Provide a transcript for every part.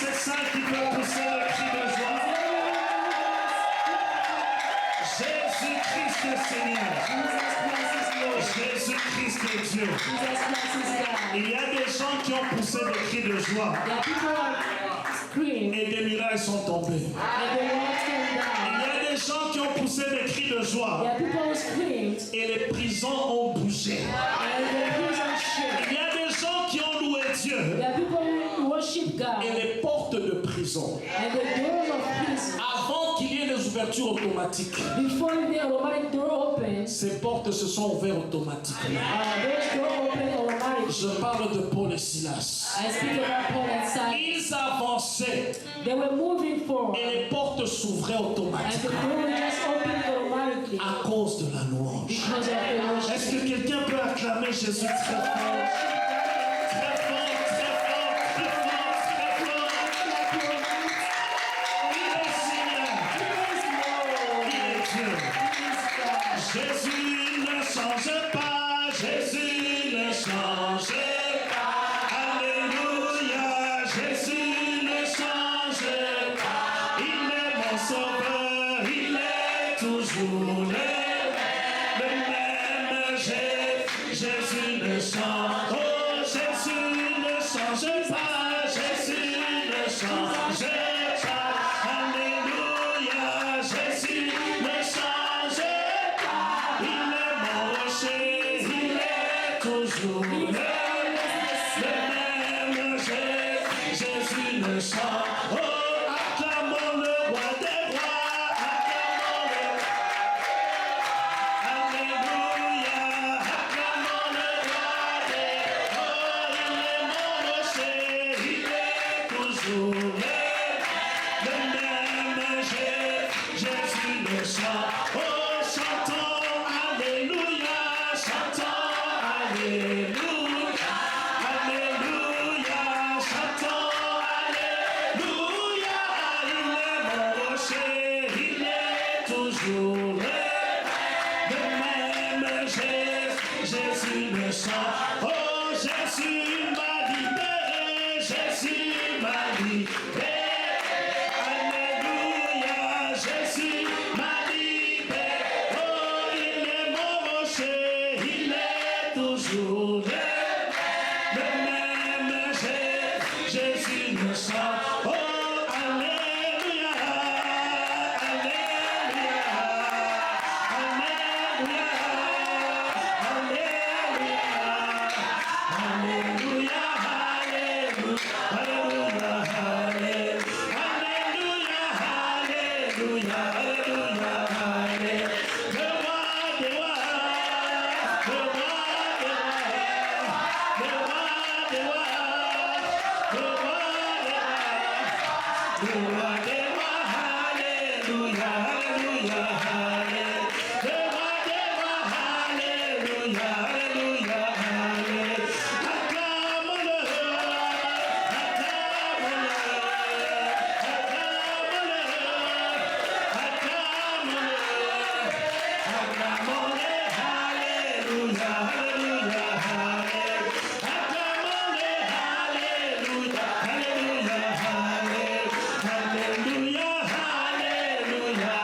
c'est ça qui peut pousser le cri de joie. Jésus-Christ est Seigneur. Jésus-Christ est Dieu. Il y a des gens qui ont poussé des cris de joie. Et des miracles sont tombés. Il y a des gens qui ont poussé des cris de joie. Et les prisons ont bougé. Il y a des gens qui ont loué Dieu. Et les portes de prison, avant qu'il y ait les ouvertures automatiques, ces portes se sont ouvertes automatiquement. Je parle de Paul et Silas. Ils avançaient et les portes s'ouvraient automatiquement à cause de la louange. Est-ce que quelqu'un peut acclamer Jésus très fort? Très fort, très fort, très fort, très fort. Il est Seigneur. Il est Dieu. Jésus ne change pas. Jésus ne change pas. Alléluia. Jésus ne change pas. Il est mon sauveur. Il est toujours le même. Jésus ne change. Oh, Jésus ne change pas. Jésus ne change pas. Alléluia. Jésus ne change pas. Il est mon rocher. Il est toujours le même. Jésus ne change. Oh, acclamons le roi des rois. Acclamons le Alléluia. Acclamons le roi des rois. Il est mon rocher. Il est toujours le même. Jésus le chante. Oh, chantons Alléluia. Chantons Alléluia. Alléluia. Chantons Alléluia. Il est mon rocher. Il est toujours le même. Jésus me chante. Oh, Jésus m'a libéré. Jésus m'a libéré. Alléluia. Jésus m'a libéré. Oh, il est mon rocher. Il est toujours le même. Jésus me chante. Oh, Alléluia. Alléluia. Alléluia. Alléluia. Alléluia. Alléluia. Alléluia. Alléluia. Le roi des rois. Le roi des rois. Le roi des rois. Le roi des rois. Le roi des rois. Alléluia. Alléluia. Le roi des rois. Alléluia. Alléluia. Acclamons-le. Acclamons-le. Alléluia. Alléluia. Acclamons-le. Alléluia. Alléluia. Alléluia. Alléluia. Alléluia.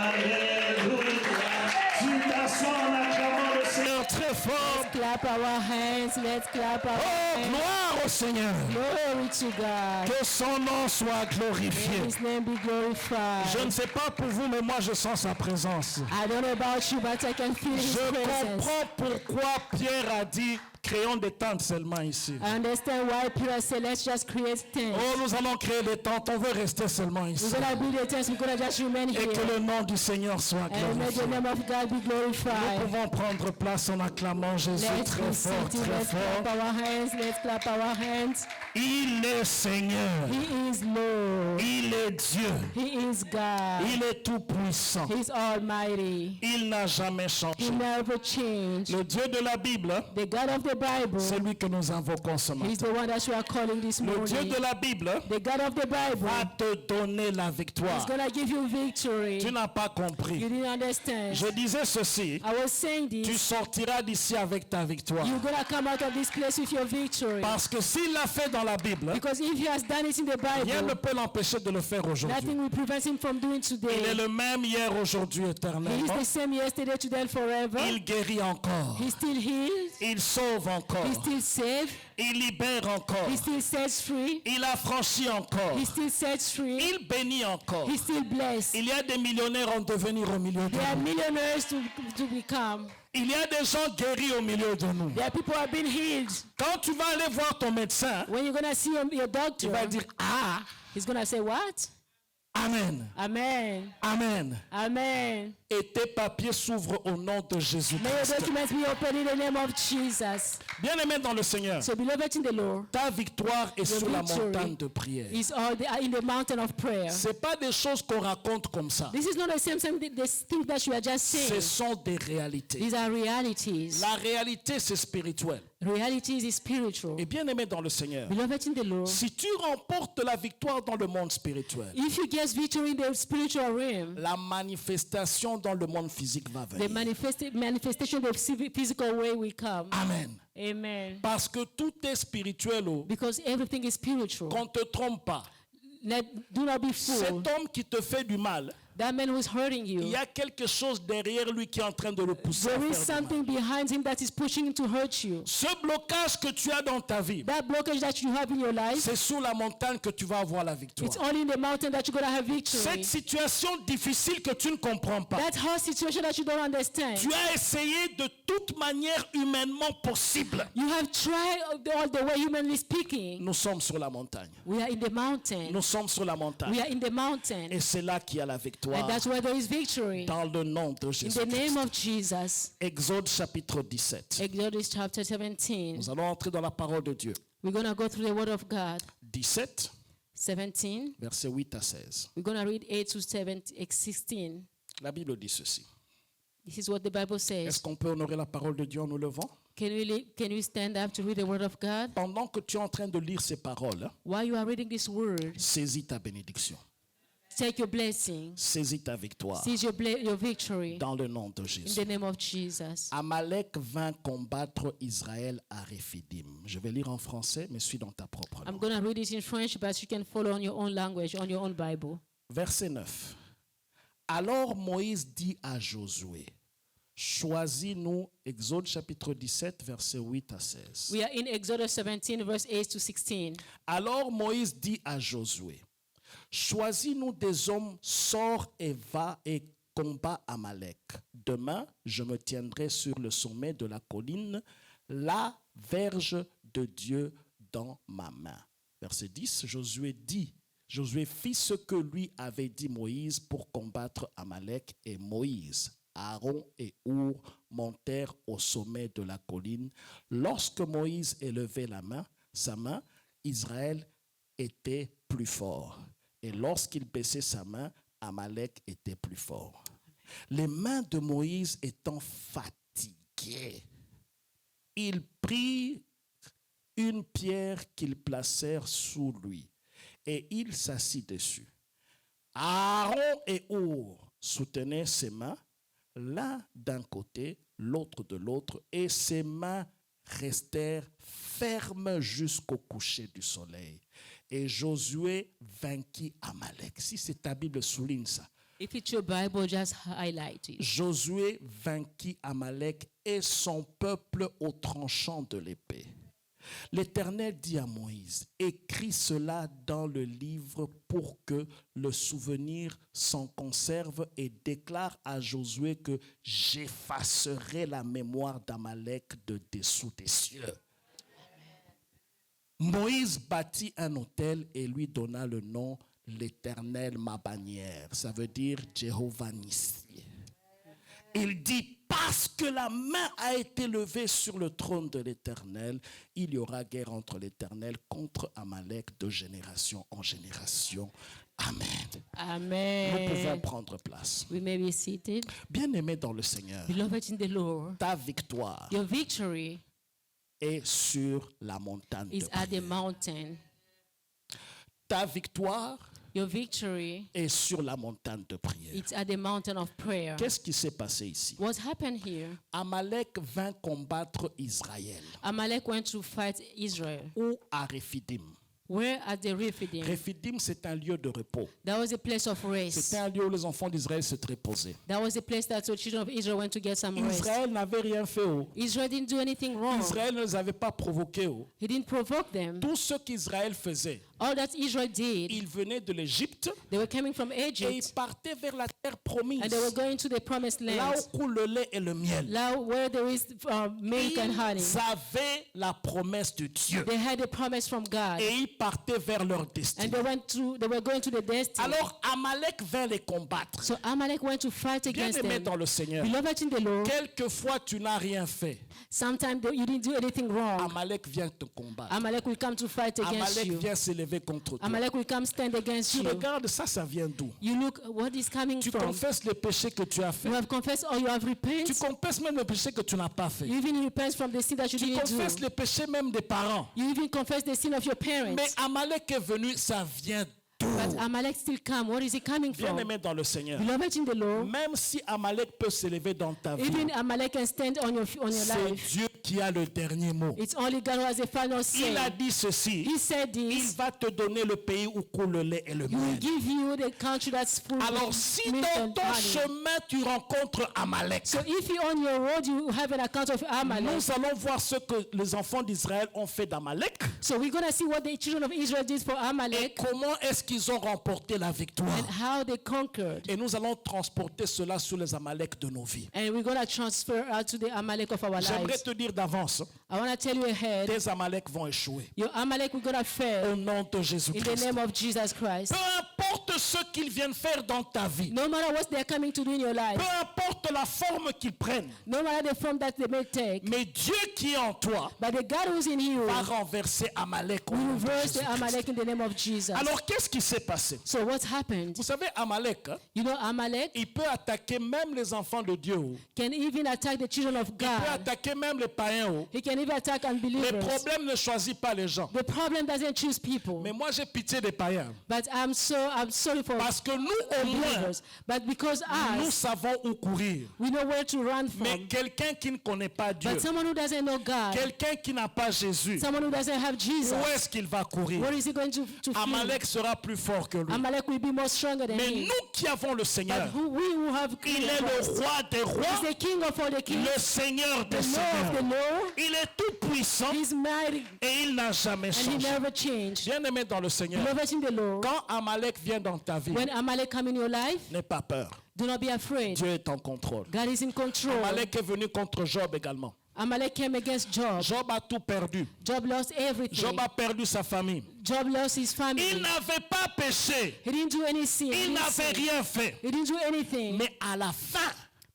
Alléluia. Clap our hands, let's clap our hands. Gloire au Seigneur. Glory to God. Que son nom soit glorifié. May His name be glorified. Je ne sais pas pour vous, mais moi je sens sa présence. I don't know about you, but I can feel His Je presence. comprends pourquoi Pierre a dit créons des tentes seulement ici. I understand why Peter said, let's just create tents. Oh, nous allons créer des tentes, on veut rester seulement ici. We're going to build the tents, we're going to just remain Et here. que le nom du Seigneur soit And may the glorifié. name of God be Nous glorified. pouvons prendre place en acclamant Jésus Let's très be fort, seated, très let's clap fort. our hands, let's clap our hands. Il est Seigneur. He is Lord. Il est Dieu. He is God. Il est tout puissant. He's almighty. Il n'a jamais He changé. never changed. Le Dieu de la Bible The God of the the Bible. C'est lui que nous invoquons ce He's matin. the one that you are calling this Le Dieu morning. de la Bible The God of the Bible va te donner la is victoire. going to give you victory. Tu n'as pas You compris. didn't understand. Je disais ceci. I was saying Tu this. sortiras d'ici avec ta victoire. You're going to come out of this place with your victory. Parce que s'il l'a fait dans la Bible, Because if he has done it in the rien ne Bible, peut l'empêcher de le faire aujourd'hui. nothing will prevent him from doing Il est today. le même hier, aujourd'hui, He is éternellement. the same yesterday, today, and forever. Il guérit encore. He still heals. Il sauve encore. He still saves. Il libère encore. He still sets free. Il affranchit encore. He still sets free. Il bénit encore. He still blesses. Il y a des millionnaires en devenir au milieu de There are nous. millionaires to become. Il y a des gens guéris au milieu de nous. There are people who have been healed. Quand tu vas aller voir ton médecin, When you're going to see your doctor, il va dire ah, he's going to say, what? amen, Amen. amen. Amen. Et tes papiers s'ouvrent au nom de May your Jésus-Christ. documents be open in the name of Jesus. Bien-aimé dans le Seigneur, So, beloved in the Lord, ta victoire est sur la victory montagne de prière. is all in the mountain of prayer. C'est pas des choses qu'on raconte comme ça. This is not the same thing that you are just Ce saying. sont des réalités. These are realities. La réalité, c'est spirituel. Realities is spiritual. Et bien-aimé dans le Seigneur, Beloved in the Lord, si tu remportes la victoire dans le monde spirituel, if you get victory in the spiritual realm, la manifestation dans le monde physique va the venir. manifestation of physical way will come. Amen. Amen. Parce que tout est spirituel. Oh. Because everything is spiritual. Qu'on ne te trompe pas. Do not be Cet fooled. homme qui te fait du mal, That man who is hurting il y you, a quelque chose derrière lui qui est en train de le pousser à there is faire du mal. something behind him that is pushing him to hurt you. Ce blocage que tu as dans ta vie, That blockage that you have in your life, c'est sous la montagne que tu vas avoir la victoire. it's only in the mountain that you're going to have victory. Cette situation difficile que tu ne comprends pas, That hard situation that you don't understand. tu as essayé de toute manière humainement possible. You have tried all the way, humanly speaking. Nous sommes sur la montagne. We are in the mountain. Nous sommes sur la montagne. We are in the mountain. Et c'est là qu'il y a la victoire. And that's where there is victory. Dans le nom de In Jésus. the name of Jesus. Exode chapitre 17. Exodus chapter 17. Nous allons entrer dans la parole de Dieu. We're going to go through the word of God. 17, 17. versets 8 à 16. We're going to read 8 to 16. La Bible dit ceci. This is what the Bible Est-ce says. qu'on peut honorer la parole de Dieu en nous levant? Can you stand up to read the word of God? Pendant que tu es en train de lire ces paroles, While you are reading this word, saisis ta bénédiction. take your blessing. Saisis ta victoire. Seize your victory Dans le nom de in Jésus. the name of Jesus. Amalek vint combattre Israël à Réphidim. Je vais lire en français, mais suis dans ta propre I'm langue. going to read it in French, but you can follow on your own language, on your own Bible. Verset 9. Alors Moïse dit à Josué, choisis-nous, Exode chapitre 17, versets 8 à 16. We are in Exodus 17, verse 8 to 16. Alors Moïse dit à Josué, choisis-nous des hommes, sors et va et combat Amalek. Demain, je me tiendrai sur le sommet de la colline, la verge de Dieu dans ma main. Verset 10, Josué fit ce que lui avait dit Moïse pour combattre Amalek, et Moïse, Aaron et Our montèrent au sommet de la colline. Lorsque Moïse élevait sa main, Israël était plus fort. Et lorsqu'il baissait sa main, Amalek était plus fort. Les mains de Moïse étant fatiguées, il prit une pierre qu'ils placèrent sous lui et il s'assit dessus. Aaron et Our soutenaient ses mains, l'un d'un côté, l'autre de l'autre, et ses mains restèrent fermes jusqu'au coucher du soleil. Et Josué vainquit Amalek. Si c'est ta Bible, souligne ça. If it's your Bible, just highlight it. Josué vainquit Amalek et son peuple au tranchant de l'épée. L'Éternel dit à Moïse, écris cela dans le livre pour que le souvenir s'en conserve et déclare à Josué que j'effacerai la mémoire d'Amalek de dessous des cieux. Moïse bâtit un autel et lui donna le nom l'Éternel ma bannière. Ça veut dire Jéhovah Nissi. Il dit, parce que la main a été levée sur le trône de l'Éternel, il y aura guerre entre l'Éternel contre Amalek de génération en génération. Amen. Nous pouvons Amen. prendre place. We may be seated. Bien-aimé dans le Seigneur, Beloved in the Lord, ta victoire your victory est sur la montagne de is at the prière. mountain. Ta victoire Your victory, est sur la montagne de prière. it's at the mountain of prayer. Qu'est-ce qui s'est passé ici? What happened here? Amalek vint combattre Israël. Amalek went to fight Israel. Ou à Rephidim. Where at the Rephidim? Rephidim, c'est un lieu de repos. That was a place of rest. C'était un lieu où les enfants d'Israël se reposaient. That was a place that the children of Israel went to get some rest. Israël n'avait rien fait. Oh. Israel didn't do anything wrong. Israël ne les avait pas provoqués. Oh. He didn't provoke them. Tout ce qu'Israël faisait, All that Israel did, ils venaient de l'Égypte they were coming from et ils Egypt partaient vers la terre promise. and they were going to the promised Là land. où coule le lait et le miel. Now where there is milk and honey. Ils avaient la promesse de Dieu. They had a promise from God. Et ils partaient vers leur And destinée. they were going to the destiny. Alors Amalek vint les combattre. So Amalek went to fight Bien against aimé them. dans le Seigneur. Beloved in the Lord, Quelquefois tu n'as rien fait. sometimes you didn't do anything wrong. Amalek vient te combattre. Amalek will come to fight against Amalek you. vient s'élever contre toi. Amalek will come stand against Tu you. regardes ça vient d'où? You look what is coming Tu from. confesses les péchés que tu as fait. You have confessed or you have Tu repented. confesses même les péchés que tu n'as pas fait. You even repent from the sin that you Tu didn't confesses do. les péchés même des parents. You even confess the sin of your parents. Mais Amalek est venu, ça vient d'où? But Amalek still come. What is he coming Bien from? aimé dans le Seigneur. Beloved in the Lord, Même si Amalek peut s'élever dans ta vie, even Amalek can stand on your c'est life. Dieu qui a le dernier mot. It's only God who has the final Il a say. dit ceci. He said Il this. va te donner le pays où coule le lait et le He will miel. give you the country that's full Alors of si milk dans and ton honey. chemin tu rencontres Amalek, So if you on your road you have an account of Amalek. nous allons voir ce que les enfants d'Israël ont fait d'Amalek So we're gonna see what the children of Israel did for et Amalek comment est-ce qu'ils ont remporté la victoire. and how they conquered. Et nous allons transporter cela sur les Amalek de nos vies. And we're gonna transfer out to the Amalek of our J'aimerais lives. te dire d'avance, I wanna tell you ahead, tes Amalek vont échouer. your Amalek we're gonna fail Au nom de in the Jésus-Christ. name of Jesus Christ. Peu importe ce qu'ils viennent faire dans ta vie, No matter what they're coming to do in your life, peu importe la forme qu'ils prennent, no matter the form that they may take, mais Dieu qui est en toi but the God who's in you va renverser Amalek au will nom de reverse the Jésus-Christ. Amalek in the name of Jesus. Alors qu'est-ce qui s'est passé? So what happened? Vous savez, Amalek, hein, You know, Amalek il peut attaquer même les enfants de Dieu. Oh. can even attack the children of Il peut God. attaquer même les païens. Oh. He can even attack Le unbelievers. problème ne choisit pas les gens. The problem doesn't choose people. Mais moi, j'ai pitié des païens. But I'm sorry for Parce que nous, au moins, believers. But because nous us, savons où courir. we know where to run Mais from. quelqu'un qui ne connaît pas Dieu, But someone who doesn't know God, quelqu'un qui n'a pas Jésus, someone who doesn't have Jesus, où est-ce qu'il va courir? where is he going to flee? Amalek sera plus fort que lui. Amalek will be more stronger than Mais him. nous qui avons le Seigneur, But we who have il est Christ, le roi des He's rois, the King of all the kings, le Seigneur des the Lord of the seigneurs. Lord. Il est tout puissant He's mighty et il n'a jamais and he changé. never changed. Bien aimé dans le Seigneur, Beloved in the Lord, quand Amalek vient dans ta vie, when Amalek come in your life, n'aie pas peur. do not be afraid. Dieu est en contrôle. God is in control. Amalek est venu contre Job également. Amalek came against Job. Job a tout perdu. Job lost everything. Job a perdu sa famille. Job lost his Il family. n'avait pas péché. He didn't do any sin. Il n'avait rien fait. He didn't do anything. Mais à la fin,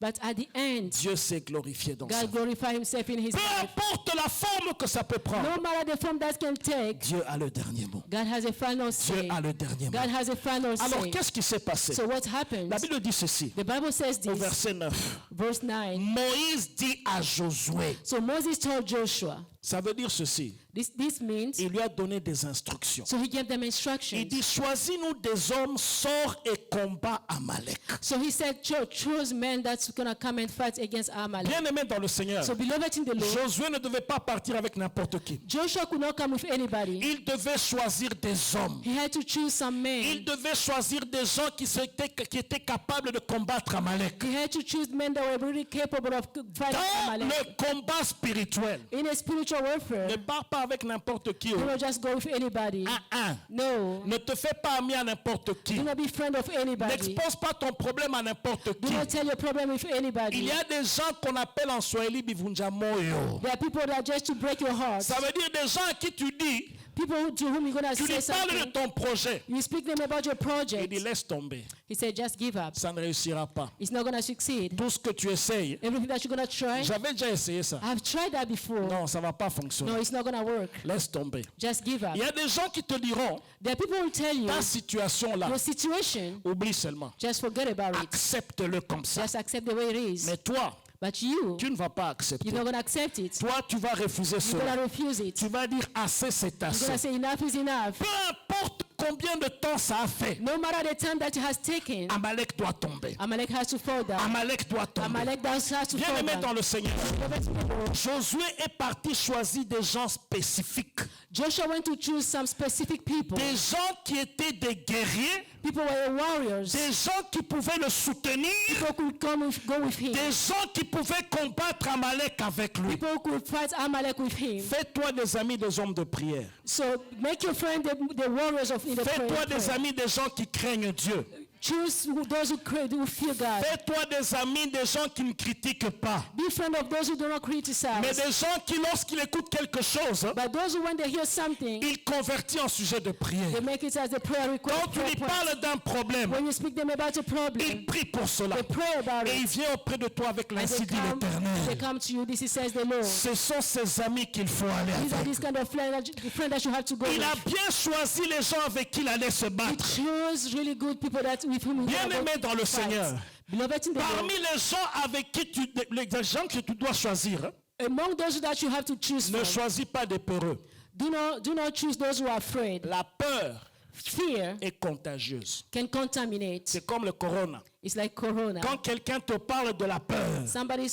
But at the end, Dieu s'est glorifié dans sa God vie. glorified himself in his Peu life. importe la forme que ça peut prendre, No matter the form that can take, Dieu a le dernier mot. God has a final Dieu say. a le dernier mot. God has a final Alors, say. qu'est-ce qui s'est passé? So what happened? La Bible dit ceci, The Bible says au this, verset 9. verse 9. Moïse dit à Josué, So Moses told Joshua, ça veut dire ceci, this means, il lui a donné des instructions. so he gave them Il instructions. dit, choisis-nous des hommes, sors et combat Amalek. So he said, choose men that's going to come and fight against Amalek. Bien aimé dans le Seigneur, So beloved in the Lord, Josué ne devait pas partir avec n'importe qui. Joshua could not come with anybody. Il devait choisir des hommes. He had to choose some Il men. devait choisir des gens qui étaient capables de combattre Amalek. He had to choose men that were really capable of fighting Dans Amalek. le combat spirituel, In a spiritual warfare, ne pars pas avec n'importe qui. do not just go with anybody. No. Ne te fais pas ami à n'importe qui. Do not be friend of anybody. N'expose pas ton problème à n'importe Do qui. not tell your problem with Il anybody. y a des gens qu'on appelle en Swahili bivunja moyo. There are people that just to break your heart. Ça veut dire des gens à qui tu dis, People to whom you're going to tu lui say parles de something. ton projet. You speak to them about your Il project. dit laisse tomber, He said, just give up. ça ne réussira pas. It's not going to succeed. Tout ce que tu essayes, Everything that you're going to try, j'avais déjà essayé ça. I've tried that before. Non, ça va pas No, fonctionner. it's not going to work. Laisse tomber. Just give up. Il y a des gens qui te diront, There are people who tell you ta situation là, your situation, oublie seulement. just forget about it. Accepte-le comme ça. Just accept the way it is. Mais toi, But you, tu ne vas pas you're accepter. not going to accept it. Toi, tu vas refuser You're cela. going to refuse it. Tu vas dire assez, c'est You're going assez. to say enough is enough. Peu importe combien de temps ça a fait, No matter the time that it has taken, Amalek doit tomber. Amalek has to fall down. Amalek doit tomber. Amalek has to Bien fall aimé down. dans le Seigneur, Josué est parti choisir des gens spécifiques. Joshua went to choose some specific people. Des gens qui étaient des guerriers, People were warriors. des gens qui pouvaient le soutenir, People could go with him. des gens qui pouvaient combattre Amalek avec lui. People could fight Amalek with him. Fais-toi des amis des hommes de prière. So make your friend the warriors of in the Fais-toi des prayer. amis des gens qui craignent Dieu. Choose those who fear God. Fais-toi des amis des gens qui ne critiquent pas. Be friend of those who do not Mais criticize. des gens qui, lorsqu'ils écoutent quelque chose, But those who, when they hear something, ils convertissent en sujet de prière. they make it as a prayer request. Quand tu prayer lui point. parles d'un problème, When you speak them about a problem, il prie pour cela. they pray about Et il it. vient auprès de toi avec And l'ainsi dit they l'Éternel. come to you. This is says the Lord. Ce sont ces amis qu'il faut aller These are avec. this kind of friend that you have to go Il a with. bien choisi les gens avec qui il allait se He battre. chose really good people that with whom he Bien will aimé dans le fight. Seigneur. Beloved in the Lord, Parmi les gens avec qui les gens que tu dois choisir, hein, among those that you have to choose ne from, choisis pas des peureux. do not choose those who are afraid. La peur Fear est contagieuse. can contaminate. C'est comme le corona. It's like corona. Quand quelqu'un te parle de la peur,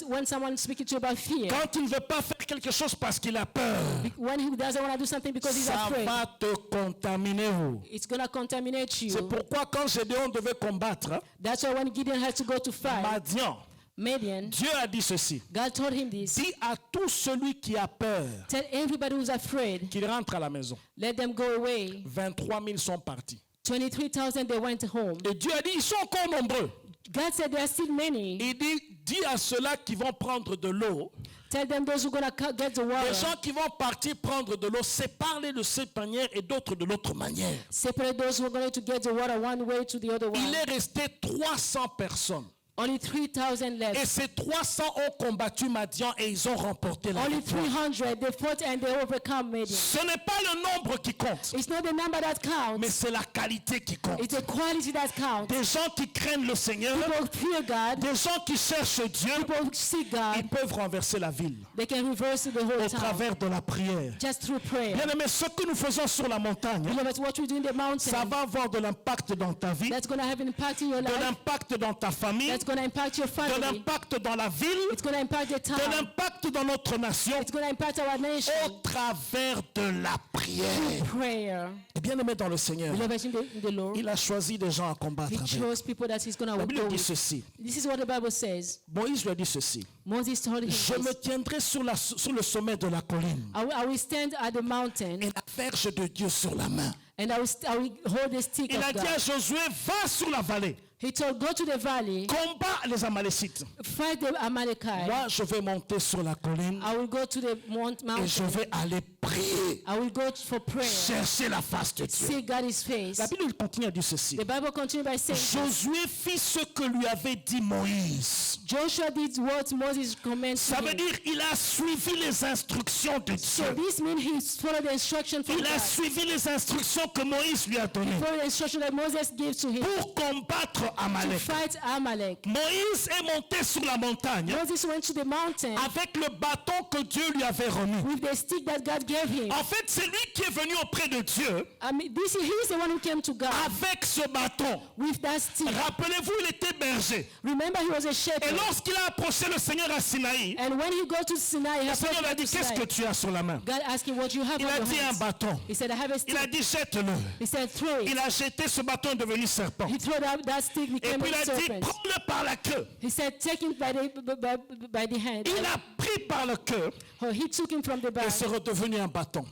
When someone speaking to you about fear, quand il ne veut pas faire quelque chose parce qu'il a peur, when he doesn't want to do something because he's ça afraid, va te contaminer. it's going to contaminate C'est you. pourquoi quand Gédéon devait combattre hein, That's why when Gideon had to go to fight, Madian, Midian, Dieu a dit ceci. God told him this. Dis à tout celui qui a peur Tell everybody who's afraid, qu'il rentre à la maison. let them go away. 23 000 sont partis. 23,000 they went home. Et Dieu a dit, ils sont encore nombreux. God said there are still many. Il dit, dis à ceux-là qui vont prendre de l'eau, Tell them those who are going to get the les water. gens qui vont partir prendre de l'eau, sépare-les de cette manière et d'autres de l'autre manière. Separate those who are going to get the water one way to the other Il one. est resté 300 personnes. Only 3,000 left. Et ces 300 ont combattu Madian et ils ont remporté la Only victoire. 300, they fought and they overcome Midian. Ce n'est pas le nombre qui compte, It's not the number that mais counts. c'est la qualité qui compte. It's the quality that counts. Des gens qui craignent le Seigneur, People fear God. des gens qui cherchent Dieu, People seek ils God. peuvent renverser la ville They can reverse the whole au town travers de la prière. just through prayer. Bien aimé, ce que nous faisons sur la montagne, Beloved, what we do in the ça mountain, va avoir de l'impact dans ta vie, that's going to have an impact in your de life. l'impact dans ta famille, That's going to impact your de family. l'impact dans la ville, It's going to impact the de town. l'impact dans notre nation, It's going to impact our au nation. travers de la prière. Prayer. Bien aimé dans le Seigneur, Beloved in the Lord, il a choisi des gens à combattre he avec. chose people that he's going La to Bible go dit with. ceci. This is what the Bible says. Moïse lui a dit ceci. Moses told him Je me this. tiendrai sur le sommet de la colline I will stand at the mountain et la verge de Dieu sur la main. and I will hold the stick Il of a dit à God. Josué, va sur la vallée, He told, go to the valley, combat les Amalécites. fight the Amalekite. Moi, je vais monter sur la colline I will go to the et je mountain. vais aller prier, I will go for prayer. chercher la face de Dieu. See God his face. La Bible continue à dire ceci. The Bible continues by saying, Josué fit ce que lui avait dit Moïse. Joshua did what Moses commanded Ça veut him. dire il a suivi les instructions de So Dieu. this means he followed the instruction from Il a God. suivi les instructions que Moïse lui a données Followed the instruction that Moses gave to him pour combattre to Amalek. fight Amalek. Moïse est monté sur la montagne Moses went to the mountain avec le bâton que Dieu lui avait remis. with the stick that God gave him. En fait, c'est lui qui est venu auprès de Dieu I mean, he's the one who came to God avec ce bâton. with that stick. Rappelez-vous, il était berger. Remember, he was a Et shepherd. lorsqu'il a approché le Seigneur à Sinaï, And when he go to Sinai, he le Seigneur lui a approached dit, qu'est-ce que Sinai. tu as sur la main? God asked him, what do you have Il on a your dit un hands? bâton. He said, I have a stick. Il a dit, jette-le. He said, throw it. Il a jeté ce bâton, est devenu serpent. He threw that stick, Et became puis il a a dit, serpent. prends-le par la queue. He said, take him by the hand. Il a pris par la queue Oh, he took him from the et back, c'est redevenu un bâton.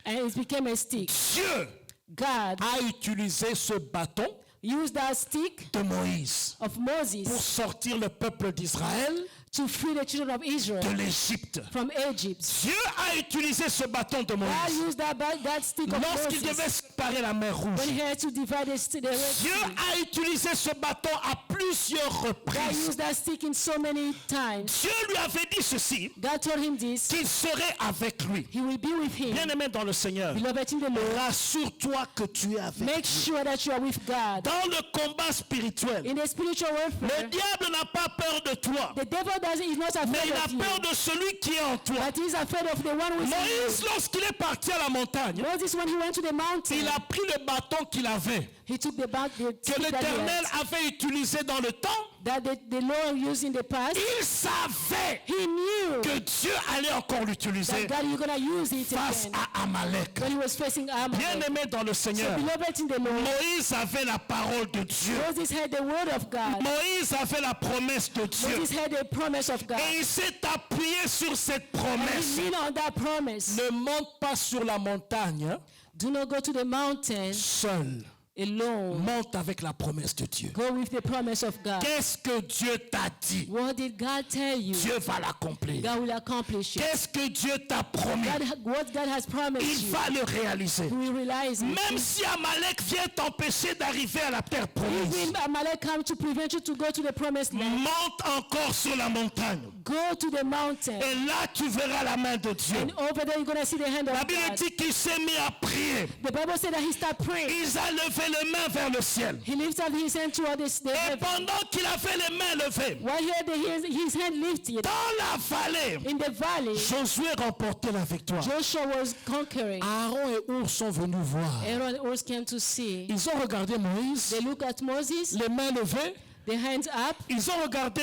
and it became a stick. Dieu God a utilisé ce bâton used that stick de Moïse of pour Moses sortir le peuple d'Israël to free the children of de Israel l'Égypte. from Egypt. Dieu a utilisé ce bâton de God Moïse used that stick of lorsqu'il Moses devait séparer la mer when Rouge. he had to divide the Red Dieu Sea. a utilisé ce bâton à plusieurs God reprises. used that stick in so many times. Dieu lui avait dit ceci, God told him this. qu'il serait avec lui. He will be with him. Bien-aimé dans le Seigneur, Beloved in the Lord, rassure-toi que tu es avec lui. make sure that you are with God. Dans le combat spirituel, In the spiritual le warfare, diable n'a pas peur de toi. the devil is not mais afraid il a of you, peur de celui qui est en toi. but he is afraid of the one who is in Moïse, you. lorsqu'il est parti à la montagne, Moses, when he went to the mountain, il a pris le bâton qu'il avait, he took the que stick that he l'Éternel had, avait utilisé dans le temps. that the Lord used in the past. Il savait He knew que Dieu allait encore l'utiliser that God, you're going to use it face again à Amalek. when he was facing Amalek. Bien-aimé dans le So, Seigneur, beloved in the Lord, Moïse avait la parole de Dieu. Moses had the word of God. Moïse avait la promesse de Dieu. Moses had the promise of God. Et il s'est appuyé sur cette And promesse. he leaned on that promise. Ne monte pas sur la montagne hein, Do not go to the mountain seul. alone. Monte avec la promesse de Dieu. Go with the promise of God. Qu'est-ce que Dieu t'a dit? What did God tell you? Dieu va l'accomplir. God will accomplish it. Qu'est-ce que Dieu t'a promis? What God has promised Il you, va le réaliser. you will realize it. Même si Amalek vient t'empêcher d'arriver à la terre promise, Even Amalek come to prevent you to go to the promised land, monte encore sur la montagne. go to the mountain. Et là, tu verras la main de Dieu. And over there you're going to see the hand La of Bible God. dit qu'il s'est mis à prier. The Bible said that he started praying. Il a levé les mains vers le ciel. He lifted up his hand toward the Et heaven. pendant qu'il avait les mains levées, While he had his hand lifted dans la vallée, in the valley, Josué remportait la victoire. Joshua was conquering. Aaron et Hur sont venus voir. Aaron and Hur came to see. Ils ont regardé Moïse, They look at Moses, les mains levées. the hands up. Ils ont regardé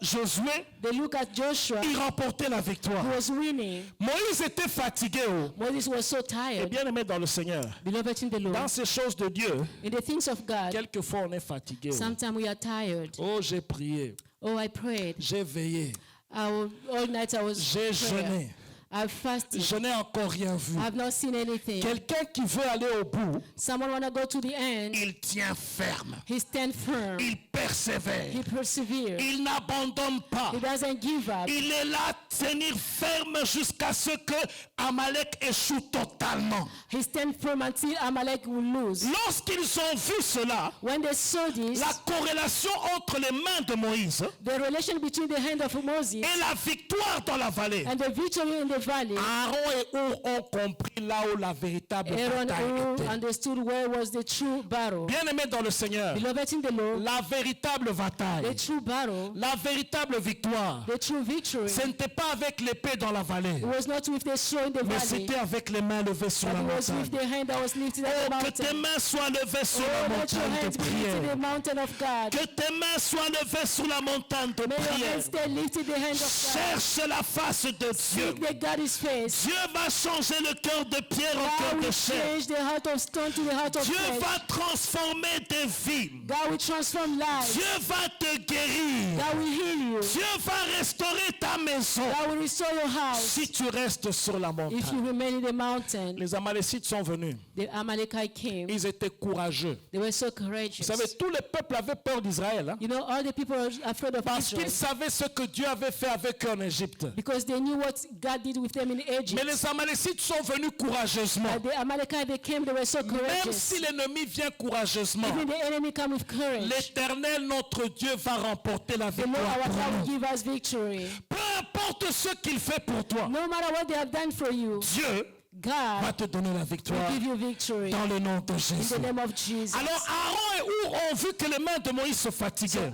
Josué, They look at Joshua, il remportait la victoire. who was winning. Moïse était fatigué. Oh. Moses was so Et tired. bien aimé dans le Seigneur. Beloved in the Lord, Dans ces choses de Dieu, in the things of God, quelquefois on est fatigué. Oh, sometimes we are tired. oh j'ai prié, Oh, I prayed. j'ai veillé, All night I was j'ai praying. jeûné. I fasted. Je n'ai encore rien vu. I've not seen anything. Quelqu'un qui veut aller au bout, Someone want to go to the end. il tient ferme. He stand firm. Il persévère. He perseveres. Il n'abandonne pas. He doesn't give up. Il est là, tenir ferme jusqu'à ce que Amalek échoue totalement. He stand firm until Amalek will lose. Lorsqu'ils ont vu cela, When they saw this, la corrélation entre les mains de Moïse the relation between the hand of Moses et la victoire dans la vallée, and the victory in the valley, Aaron et Hur ont compris là où la véritable Aaron bataille who était. understood where was the true battle. Bien-aimé dans le Seigneur, Beloved in the Lord, la véritable the bataille, true battle, la véritable victoire, the true victory, ce n'était pas avec l'épée dans la vallée, it was not with the sword in the mais valley, c'était avec les mains levées sur but la it was with montagne. the hand that was lifted at the Oh, que tes mountain. mains soient levées sur Oh, la let your montagne hands de be lifted to the prière. mountain of God. Que tes mains soient levées sur la montagne de May your prière. hands stay lifted, the hand of God. Cherche la face de Dieu. Seek the God's face. Dieu va changer le cœur de pierre en cœur God de will chair. change the heart of stone to the heart of Dieu flesh. va transformer des vies. God will transform lives. Dieu va te guérir. God will heal you. Dieu va restaurer ta maison. God will restore your house. Si tu restes sur la If you montagne. remain in the mountain, Les Amalécites sont venus. the Amalekite came. Ils étaient courageux. They were so Vous courageous. savez, tout le peuple avait peur d'Israël. Hein, You know, all the people were afraid of parce Israel qu'ils savaient ce que Dieu avait fait avec eux en Égypte. because they knew what God did with them in Egypt. Mais les Amalécites sont venus courageusement. The Amalekite, they came, they were so Même courageous. si l'ennemi vient courageusement, Even the enemy come with courage. l'Éternel, notre Dieu, va remporter la The Lord victoire our pour God will nous. give us victory. Peu importe ce qu'il fait pour toi, No matter what they have done for you, Dieu va God te donner la victoire will give you victory dans le nom de in Jésus. the name of Jesus. Alors Aaron et Hur ont vu que les mains de Moïse se fatiguaient.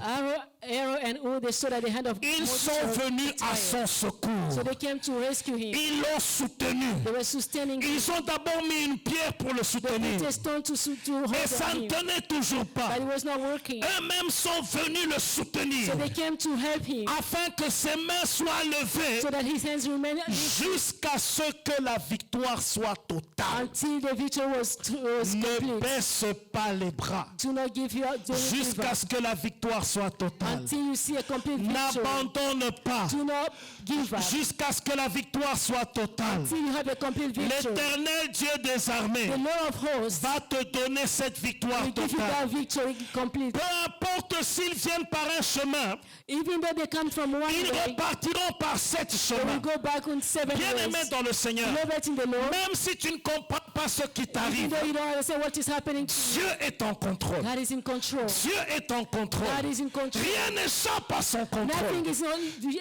Aaron and Hur, they saw that the hand of Ils Moses sont were venus à tired. son secours. So they came to rescue him. Ils l'ont soutenu. They were sustaining him. Ils ont d'abord mis une pierre pour le They soutenir. put a stone to hold Mais ça on ne him, tenait toujours pas. but it was not working. Eux-mêmes sont venus le soutenir So they came to help him afin que ses mains soient levées so that his hands remained jusqu'à ce que la victoire soit totale. until the victory was Ne complete. baisse pas les bras Do not give you do not give jusqu'à up ce que la victoire soit totale. until you see a complete victory. N'abandonne pas Do not give up jusqu'à ce que la victoire soit totale. until you have a complete victory. L'Éternel Dieu des armées The Lord of hosts va te donner cette victoire will give you totale. that victory complete. Peu importe s'ils viennent par un chemin, Even though they come from one ils way, repartiront par 7 they will chemins. go back on 7 Bien-aimé ways. dans le Seigneur, Beloved in the Lord, même si tu ne comprends pas ce qui even t'arrive, though you don't understand what is happening to you, Dieu est en contrôle. God is in control. Dieu est en contrôle. God is in control. Rien Rien n'échappe à son Nothing contrôle. is not,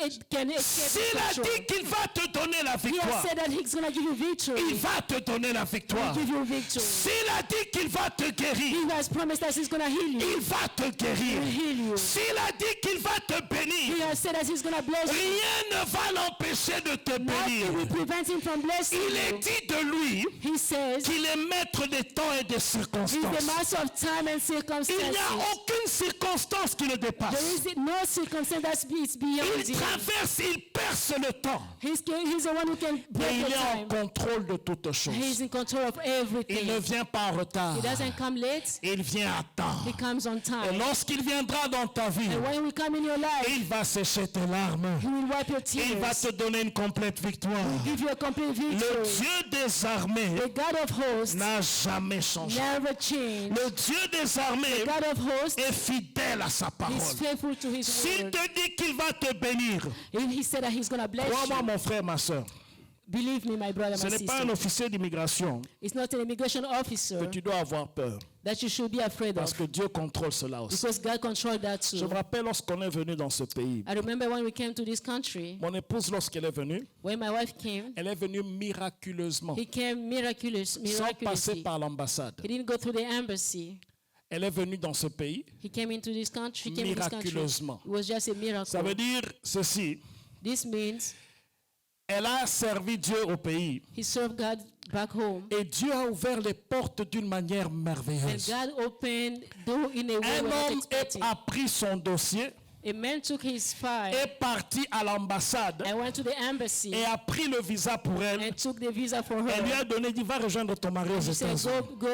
it can escape S'il his a control. dit qu'il va te donner la He has victoire, said that he's going to give you victory. il va te donner la victoire. He'll give you victory. S'il a dit qu'il va te guérir, He has promised that he's going to heal you. il va te guérir. He'll heal you. S'il a dit qu'il va te He bénir, has said that he's going to bless you. rien ne va l'empêcher de te Nothing will bénir. prevent him from blessing Il est you. dit de lui He says qu'il est maître des temps et des he's the circonstances. master of time and Il n'y circumstances. a aucune circonstance qui le There dépasse. is no circumstance that's beyond Il him. traverse, il perce le temps. He's the one who can Et break il the est en time. contrôle de toutes choses. He's in control of Il everything. ne vient pas en retard. He doesn't come late. Il vient à temps. He comes on Et time. lorsqu'il viendra dans ta vie, And when we come in your life, il va sécher tes larmes. he will wipe your Il va tears. te donner une complète victoire. Give you a complete Le victory. Dieu des armées The God of hosts n'a jamais changé. never changed. Le Dieu des armées God of hosts est fidèle à sa parole. is faithful to his S'il word. te dit qu'il va te bénir, If he said that he's going to bless crois-moi you, mon frère, ma soeur, believe me, my brother, ce my n'est pas un sister. officier d'immigration It's not an immigration que officer tu dois avoir peur. that you should be afraid Parce of. que Dieu contrôle cela aussi. Because God controlled that Je too. me rappelle lorsqu'on est venu dans ce pays. I remember when we came to this country, Mon épouse, lorsqu'elle est venue, when my wife came, elle est venue miraculeusement, he came sans passer miraculously. par l'ambassade. He didn't go through the embassy. Elle est venue dans ce pays. He came into this country. He came in this country. Miraculeusement. It was just a Ça miracle. veut dire ceci. This means Elle a servi Dieu au pays. he served God back home. Et Dieu a ouvert les portes d'une manière And merveilleuse. God opened door in a way Un we're not homme expecting. a pris son dossier, A man took his file est parti à l'ambassade and went to the embassy et a pris le visa pour elle. and took the visa for Elle lui her. a donné, dit, va rejoindre ton mari aux He said, États-Unis. go,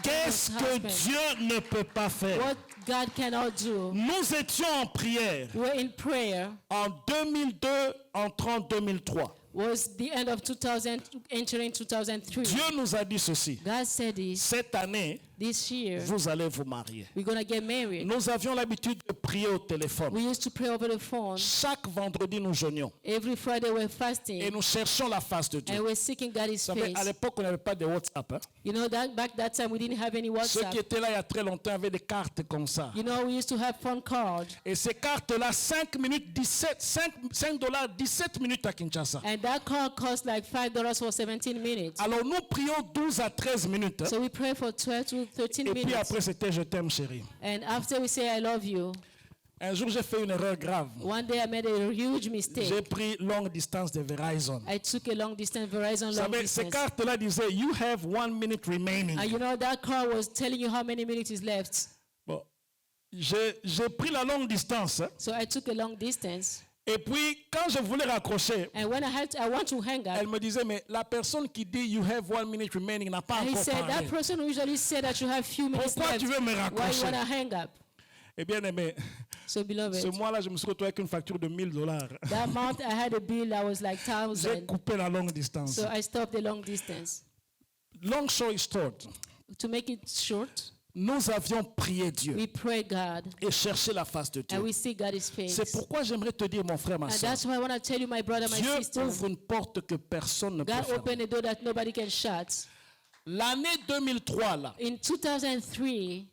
Qu'est-ce que husband. Dieu ne peut pas faire? what God cannot do. Nous étions en prière We're in prayer. en 2002, entrant 2003. Was the end of 2000, entering 2003. Dieu nous a dit ceci. God said this, Cette année, this year, vous allez vous marier. we're going to get married. Nous avions l'habitude de prier au téléphone. We used to pray over the phone. Chaque vendredi, nous jeûnions. Every Friday we're Et fasting nous cherchions la face de and Dieu. we're seeking God's Vous savez, à face. l'époque, on n'avait pas de WhatsApp. Hein. You know, that back that time we didn't have any Ceux qui WhatsApp. étaient là il y a très longtemps avaient des cartes comme ça. You know, we used to have phone cards. Et ces cartes-là, 5 minutes, 5 dollars, 17 minutes à Kinshasa. And that card cost like $5 for 17 minutes. Alors nous prions 12 à 13 minutes. Hein. So we pray for 12 to 13 Et puis minutes. après, c'était je t'aime, chérie. And after we say I love you, Un jour, j'ai fait une erreur grave. one day I made a huge mistake. J'ai pris longue distance de Verizon. I took a long distance, Verizon Vous long savez, ces distance. cartes-là disaient, you have 1 minute remaining. And you know, that card was telling you how many minutes is left. Bon, j'ai pris la longue distance. Hein. So I took a long distance. Et puis, quand je voulais raccrocher, And when I want to hang elle up, me disait, mais la personne qui dit you have 1 minute remaining n'a pas and he encore said, parlé. that person who usually said that you have few minutes Pourquoi left, tu veux me why you raccrocher? want to hang up? Eh bien aimé, So beloved, ce mois-là, je me suis retrouvé avec une facture de $1000. that month I had a bill that was like J'ai 1,000. coupé la longue distance. So I stopped the long distance. Long story short, To make it short, nous avions prié Dieu we pray God et cherché la face de Dieu. and we see God's face. C'est pourquoi j'aimerais te dire, mon frère, ma And soeur, that's why I want to tell you, my brother, my Dieu sister, ouvre une porte que personne ne peut God fermer. opened a door that nobody can shut. L'année 2003, là, In 2003,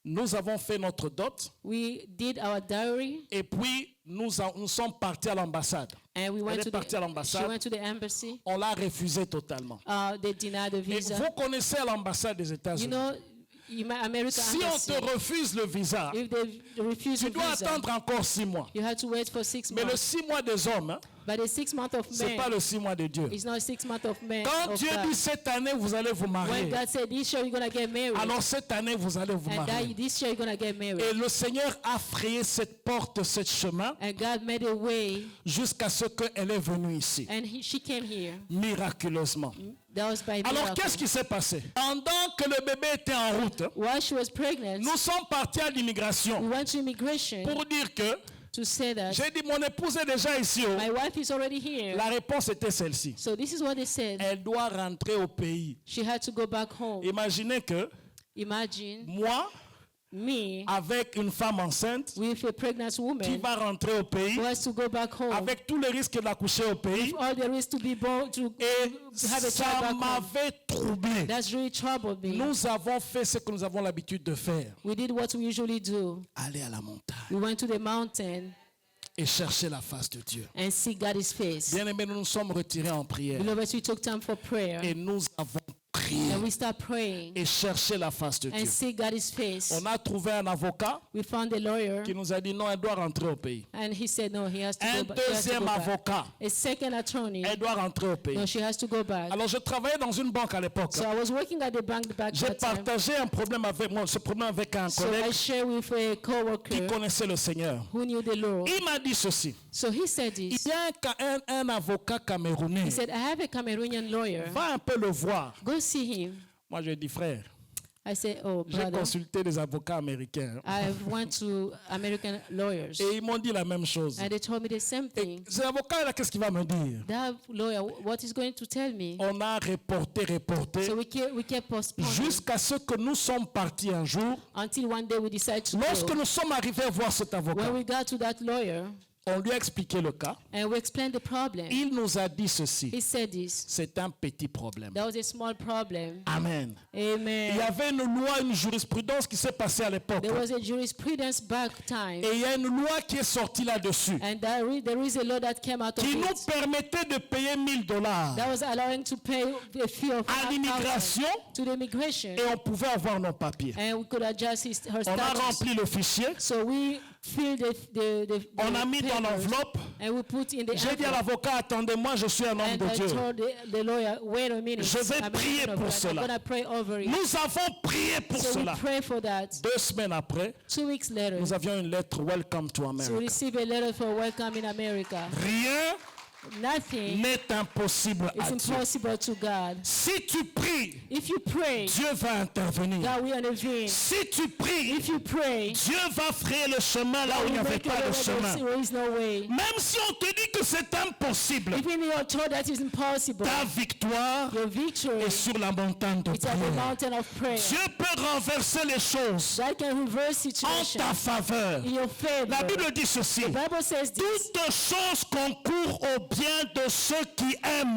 nous avons fait notre dot we did our dowry et puis nous sommes partis à l'ambassade. and we Elle went est to partie à the, she l'ambassade. went to the embassy. On l'a refusé totalement. They denied the Et visa. vous connaissez l'ambassade des You États-Unis. know, American Si on embassy, te refuse le visa, if they refuse tu the dois visa, attendre encore 6 mois. you have to wait for 6 Mais le months. 6 mois des hommes, hein, But the 6 months of c'est pas man le 6 mois de Dieu. is not 6 months of man. Quand Of Dieu God. dit cette année, vous allez vous When marier. God said this year you're gonna get married, Alors cette année, vous allez vous and marier. this year you're gonna get married, Et le Seigneur a frayé cette porte, ce chemin, and God made a way, jusqu'à ce qu'elle est venue ici, and she came here. miraculeusement. That was by Alors miracle. qu'est-ce qui s'est passé? Pendant que le bébé était en route, While she was pregnant, nous sommes partis à we l'immigration went to immigration pour dire que, to say that j'ai dit, mon épouse est déjà ici. Oh. my wife is already here. La réponse était celle-ci. So this is what they said. Elle doit rentrer au pays. She had to go back home. Imaginez que Imagine moi, me avec une femme enceinte with a pregnant qui woman va rentrer au pays, who has to go back home, avec tous les risques d'accoucher au pays. all there is to be born to Et have a child ça back home. m'avait troublé. That's really troubled me. Nous avons fait ce que nous avons l'habitude de faire. We did what we usually do. Aller à la montagne We went to the mountain et chercher la face de Dieu. and see God's face. Bien-aimés, nous nous sommes retirés en prière Beloved, we took time for prayer et nous avons prié and we start praying et cherché la face de and Dieu. see God's face. On a trouvé un avocat We found a lawyer qui nous a dit non, elle doit rentrer au pays. and he said no, he has to Un go back. He has to deuxième go back. avocat, A second attorney, elle doit rentrer au pays. no, she has to go back. Alors je travaillais dans une banque à l'époque. So I was working at the bank back J'ai that time. partagé un problème avec moi, ce problème avec un So I collègue shared with a qui co-worker connaissait le Seigneur. who knew the Lord. Il m'a dit ceci. So he said Il this. y a un avocat camerounais. He said, I have a Cameroonian lawyer. Va un peu le voir. Go see him. Moi, je dis, frère, I said, oh, j'ai brother, consulté des avocats américains. I went to American lawyers. Et ils m'ont dit la même chose. And they told me the same Et thing. cet avocat-là, qu'est-ce qu'il va me dire? That lawyer, what is going to tell me? On a reporté, So we kept postponing jusqu'à ce que nous sommes partis un jour. until one day we decided to Lorsque go. nous sommes arrivés voir cet avocat, When we got to that lawyer on lui a expliqué le cas. and we explained the problem, Il nous a dit ceci. he said this. C'est un petit problème. That was a small problem. Amen. Il y Amen. avait une loi, une jurisprudence qui s'est passée à l'époque. There was a jurisprudence back time, Et il y a une loi qui est sortie là-dessus, and there is a law that came out of qui nous it permettait de payer $1000 that was allowing to pay a fee of à l'immigration to the immigration, et on pouvait avoir nos papiers. and we could adjust her On a status. rempli le fichier, So we filled the on a mis dans papers, l'enveloppe. and we put in the J'ai dit à envelope. l'avocat, attendez-moi, je suis un homme And de I Dieu. told the lawyer, wait a minute. Je vais I'm prier in front of pour that. cela. I'm going to pray over it. Nous avons prié pour So we cela. pray for that. 2 semaines après, 2 weeks later, nous avions une lettre Welcome to so we America. received a letter for welcome in America. Rien Nothing n'est impossible à is Dieu. impossible to God. Si tu pries, If you pray, Dieu va intervenir. God will intervene. Si tu pries, If you pray, Dieu va frayer le chemin là où God il n'y will avait make a pas way de where chemin. there is no way. Même si on te dit que c'est impossible, Even if you're told that is impossible, ta victoire your victory est sur la montagne de is at the prière. mountain of prayer. Dieu peut renverser les choses That can reverse en situation ta faveur. in your favor. La Bible dit ceci. The Bible says this. Toutes choses concourent au bien de ceux qui aiment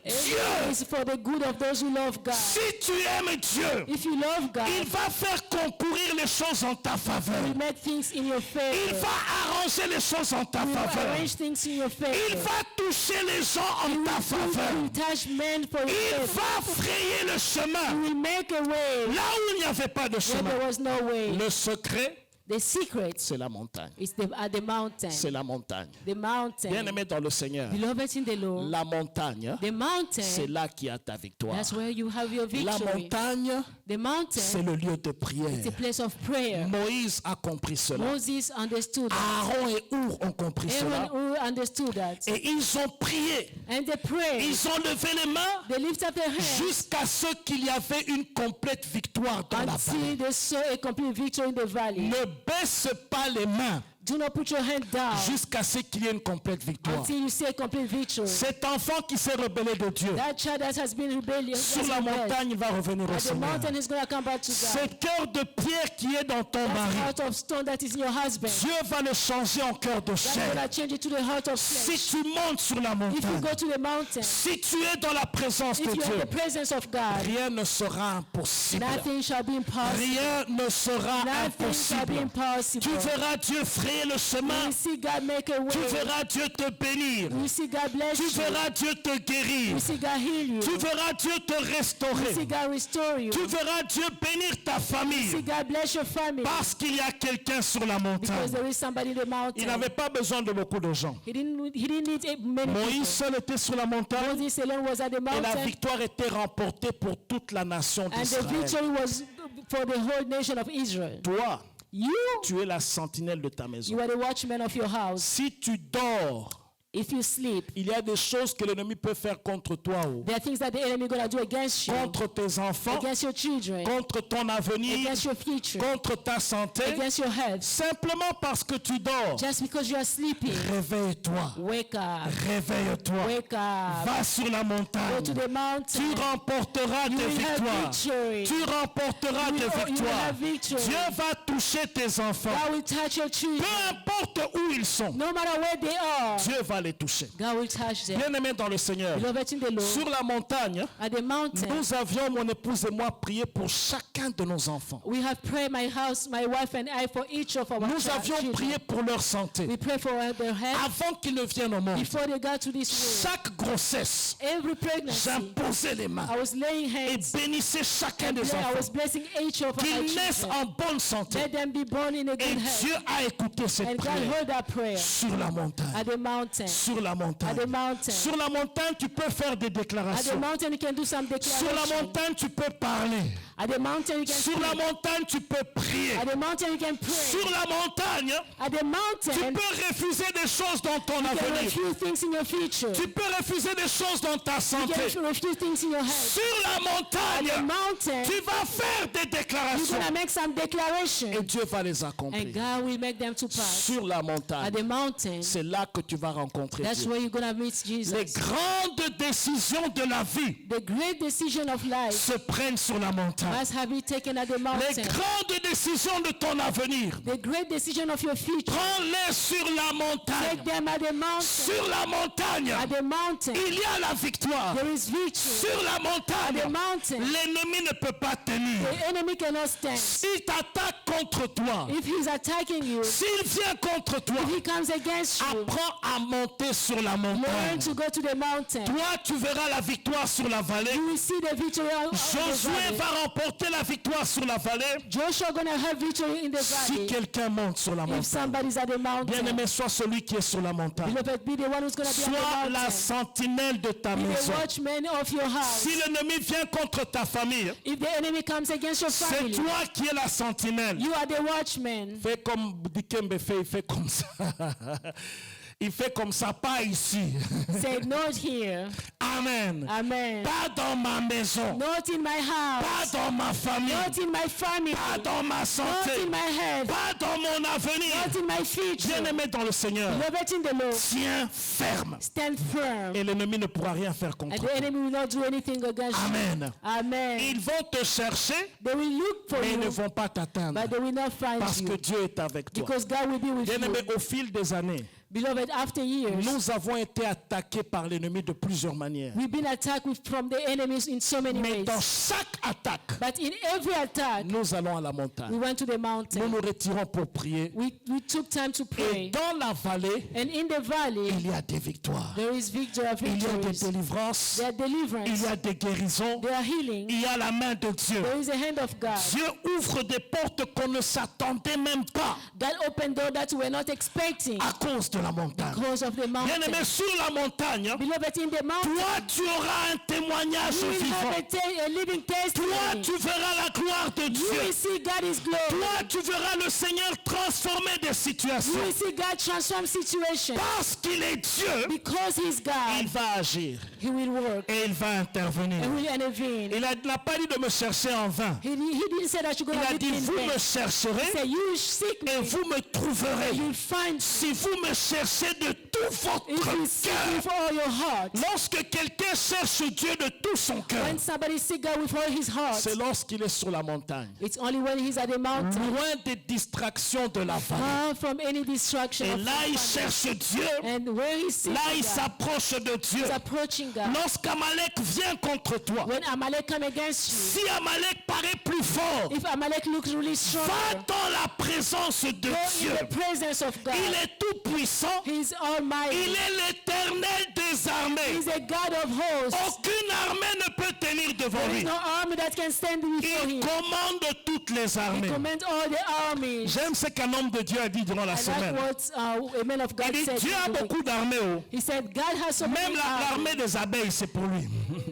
Dieu. Everything is for the good of those who love God. Si tu aimes Dieu, If you love God, il va faire concourir les choses en ta faveur. He will make things in your Il favor. va arranger les choses en ta He will faveur. arrange things in your favor. Il va toucher les gens en ta He faveur. will touch men for your Il favor. va frayer le He chemin will make a way là où il n'y avait pas de where chemin. there was no way. Le secret, The secret c'est la montagne. is at the mountain. C'est la montagne. The mountain. Bien-aimé dans le Seigneur, Beloved in the Lord, la montagne, the mountain, c'est là qu'il y a ta victoire. that's where you have your La victory. montagne, The mountain c'est le lieu de is prière. a place of prayer. Moïse a compris cela. Moses understood that. Aaron et Our ont compris Aaron cela. who understood that. Et ils ont prié. And they prayed. Ils ont levé les mains They lift up their hands jusqu'à ce qu'il y avait une complète victoire dans la until vallée. they saw a complete victory in the valley. Ne baisse pas les mains Do not put your hand down jusqu'à ce qu'il y ait une complète victoire. until you see a complete victory. Cet enfant qui s'est rebellé de Dieu, That child that has been rebellious sur has la rebelled. montagne, il va revenir au At the Seigneur. mountain is going to come back to Ce God. cœur de pierre qui est dans ton That mari, heart of stone that is in your husband, Dieu va le changer en cœur de that's going chair. to change it to the heart of Si flesh. tu montes sur la If you montagne, go to the mountain, si tu es dans la présence if de you have Dieu, the presence of God, rien ne sera impossible. nothing shall be impossible. Rien ne sera Nothing shall be impossible. impossible. Tu verras Dieu frayer le chemin. You see God make a way. Tu verras Dieu te bénir. You see God bless Tu you. verras Dieu te guérir. You see God heal you. Tu verras Dieu te You see restaurer. God restore you. Tu verras Dieu bénir ta You see famille. God bless your family. Parce qu'il y a quelqu'un sur la Because montagne. there is somebody in the Il mountain. n'avait pas besoin de beaucoup de gens. He didn't need many Moïse people. seul était sur la montagne Moses alone was at the et la mountain, victoire était remportée pour toute la nation and the d'Israël. victory was for the whole nation of Israel. Toi, You tu es la sentinelle de ta maison. are the watchman of your house. Si tu dors If you sleep, il y a des choses que l'ennemi peut faire contre toi, there are things that the enemy is going to do against you, contre tes enfants, against your children, contre ton avenir, against your future, contre ta santé, against your health. simplement parce que tu dors. Just because you are sleeping, Réveille-toi, wake up, réveille-toi, wake up, va sur la go montagne. to the mountain. Tu remporteras You tes will have victoires. victory. Tu remporteras You tes will victoires. have victory. Dieu va toucher tes enfants. God will touch your children. Peu importe où ils sont, No matter where they are, Dieu va les toucher. God will touch them. Bien-aimés dans le Seigneur, Beloved in the Lord, sur la montagne, at the mountain, nous avions, mon épouse et moi, prié pour chacun de nos enfants. we have prayed, my house, my wife and I, for each of our Nous avions children. prié pour leur santé. We pray for their health Avant qu'ils ne viennent au monde, before they got to this world. chaque grossesse, Every pregnancy, j'imposais les mains I was laying et hands. bénissais chacun des I was enfants. blessing each of our Qu'ils naissent children. en bonne santé. Let them be born in a Et good health. Dieu a écouté cette And God prière heard that prayer sur la montagne. at the mountain. Sur la At montagne. the mountain. Sur la montagne, tu peux faire des At the déclarations. mountain, you can do some Sur la declaration. montagne, tu peux parler. At the mountain, you can Sur la speak. montagne, tu peux prier. At the mountain, you can pray. Sur la montagne, At the tu mountain, peux refuser des choses dans ton you can avenir. refuse things in your future. Tu peux refuser des choses dans ta You santé. can refuse things in your health. Sur la At the montagne, mountain, tu vas faire des you're déclarations. going to make some Et declaration. Dieu va les And accomplir. God will make them to pass. Sur la At montagne, the mountain, c'est là que tu vas rencontrer that's Dieu. where you're going to meet Les Jesus. grandes décisions de la vie The great decision of life se prennent sur la montagne. must have been taken at the Les mountain. grandes décisions de ton avenir, The great decision of your future, prends-les sur la montagne. take them at the mountain. Sur la montagne, At the mountain, il y a la victoire. there is victory. Sur la At the montagne, mountain, l'ennemi ne peut pas tenir. the enemy cannot stand. S'il t'attaque contre toi, If he's attacking you, s'il vient contre toi, if he comes against you, apprends à monter sur la learn montagne. to go to the mountain. Toi, tu verras la victoire sur la vallée. You will see the victory on the Josué valley. va remporter la victoire sur la vallée. Joshua gonna have victory in the Si valley. quelqu'un monte sur la If montagne, somebody's at the mountain, bien-aimé, sois celui qui est sur la montagne. beloved, be the one who's gonna be Sois at the la mountain. sentinelle de ta Be the maison. watchman of your house. Si l'ennemi vient contre ta famille, If the enemy comes against your c'est family, toi qui es la sentinelle. you are the watchman. Fais comme Dikembe fait, il fait comme ça. Il fait comme ça, pas ici. Say, not here. Amen. Amen. Pas dans ma maison. Not in my Pas house. dans ma famille. Not in my family. Pas dans ma Not santé. in my health. Pas dans mon avenir. Not in my future. Bien-aimé dans le Seigneur, Beloved in the Lord, tiens ferme. stand firm. Et l'ennemi ne pourra rien faire contre And toi. the enemy will not do anything against you. Amen. Amen. Ils vont te chercher, They will look for mais ils ne you, vont pas t'atteindre. but they will not find Parce que you. Dieu est avec toi. Because God will be with Bien-aimé, you. au fil des années, Beloved, after years, nous avons été attaqués par l'ennemi de plusieurs manières. we've been attacked from the enemies in so many Mais ways. dans chaque attaque, But in every attack, nous allons à la we montagne. went to the Nous mountain. nous retirons pour prier. We took time to Et pray. dans la vallée, And in the valley, il y a des victoires. there is victory of Il y a des victories. délivrances. There are Il deliverance. y a des guérisons. There are healing. Il y a la main de Dieu. There is a hand of God. Dieu ouvre des portes qu'on ne s'attendait même pas God opened doors that we were not expecting à cause de la montagne. because of the mountain. Bien-aimé, sur la montagne, Beloved, in the mountain, toi, tu auras un témoignage you will have vivant. a living Toi, testimony. tu verras la gloire de You Dieu. will see God is glory. Toi, tu verras le Seigneur transformer des You situations. will see God transform situations. Parce qu'il est Dieu, Because He's il God, va agir He will work et il va intervenir. and will intervene. Il n'a pas dit de me chercher en vain. He didn't say that you're going Il to a be dit, in vous me vain. He chercherez said, you will seek me, et vous me trouverez. you'll find Si vous me cherchez de tout if votre you seek me cœur. for all your heart. Lorsque quelqu'un cherche Dieu de tout son cœur, When somebody seek God with all his heart, c'est lorsqu'il est sur la montagne. it's only when he's at the mountain, Loin des distractions de la vallée. far from any distraction. Et of là, il family. cherche Dieu. And where he seeks Là, il God, s'approche de Dieu. he's approaching God. Lorsqu'Amalek vient contre toi, When Amalek come against you, si Amalek paraît plus fort, if Amalek looks really va strong, dans la présence de go Dieu. in the presence of God. Il est tout puissant. He's Il almighty. est l'éternel des armées. He's a God of hosts. Aucune armée ne peut tenir devant There is lui. no army that can stand before Il him. commande toutes les He armées. commands all the armies. J'aime ce qu'un homme de Dieu a dit durant la I like semaine. what a man of God Il dit, said. Dieu a in the week. beaucoup d'armées. Oh. He said, God has so Même many armies. l'armée des abeilles, c'est pour lui.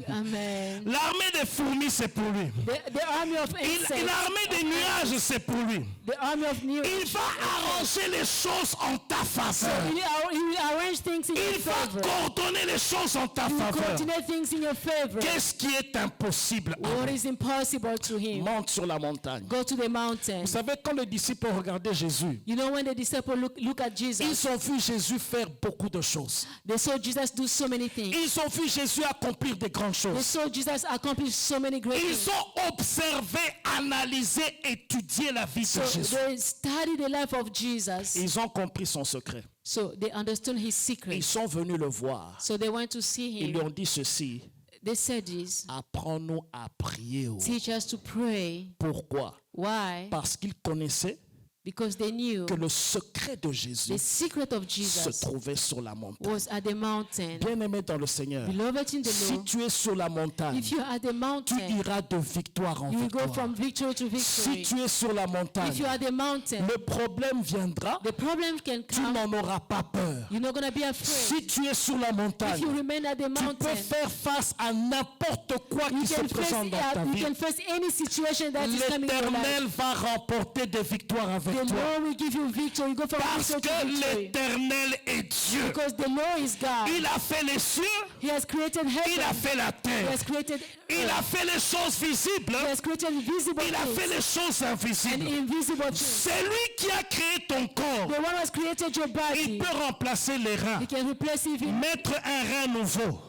Amen. L'armée des fourmis, c'est pour lui. The army of insects. L'armée des nuages, c'est pour lui. The army of new. Il va arranger les choses en ta faveur. He will arrange things in your Il va favor. coordonner les choses en ta He will faveur. coordinate things in your favor. Qu'est-ce qui est impossible à What lui? is impossible to him? Monte sur la montagne. Go to the mountain. Vous savez, quand les disciples regardaient Jésus, You know when the disciples look at Jesus, ils ont vu Jésus faire beaucoup de choses. they saw Jesus do so many things. Ils ont vu Jésus accomplir de grandes They choses. saw Jesus accomplish so many great Ils things. ont observé, analysé, étudié la vie So de Jésus. they studied the life of Jesus. Ils ont compris son secret. So they understood his secret. Ils sont venus le voir. So they went to see Ils lui him. ont dit ceci: They said this. apprends-nous à prier. Teach us to pray. Pourquoi? Why? Parce qu'ils connaissaient Because they knew que le secret de Jésus the secret of se Jesus trouvait sur la montagne. was at the mountain. Bien-aimé dans le Seigneur, Beloved in the si Lord, tu es sur la montagne, if you are at the tu mountain, iras de victoire en you will go victoire. from victory to Si victory. tu es sur la If you montagne, are at the mountain, le problème viendra, the problem can tu come. n'en auras pas peur. You're not going to be afraid. Si tu es sur la If montagne, you remain at the tu peux mountain, faire face à n'importe quoi you qui se can face, présente dans ta you vie. can face any situation that is coming in your life. L'Éternel va remporter des victoires avec The toi. Lord will give you victory. You go from Parce victory to que victory. l'Éternel est Dieu. Because the Lord is God. Il a fait les cieux, He has created il a heaven. fait la He terre, has created il a earth. fait les choses visibles, He has created visible il a fait things les choses and invisibles. invisible things. C'est lui qui a créé ton corps. The one who has created your Il body. peut remplacer les reins, He can replace even. mettre un rein nouveau.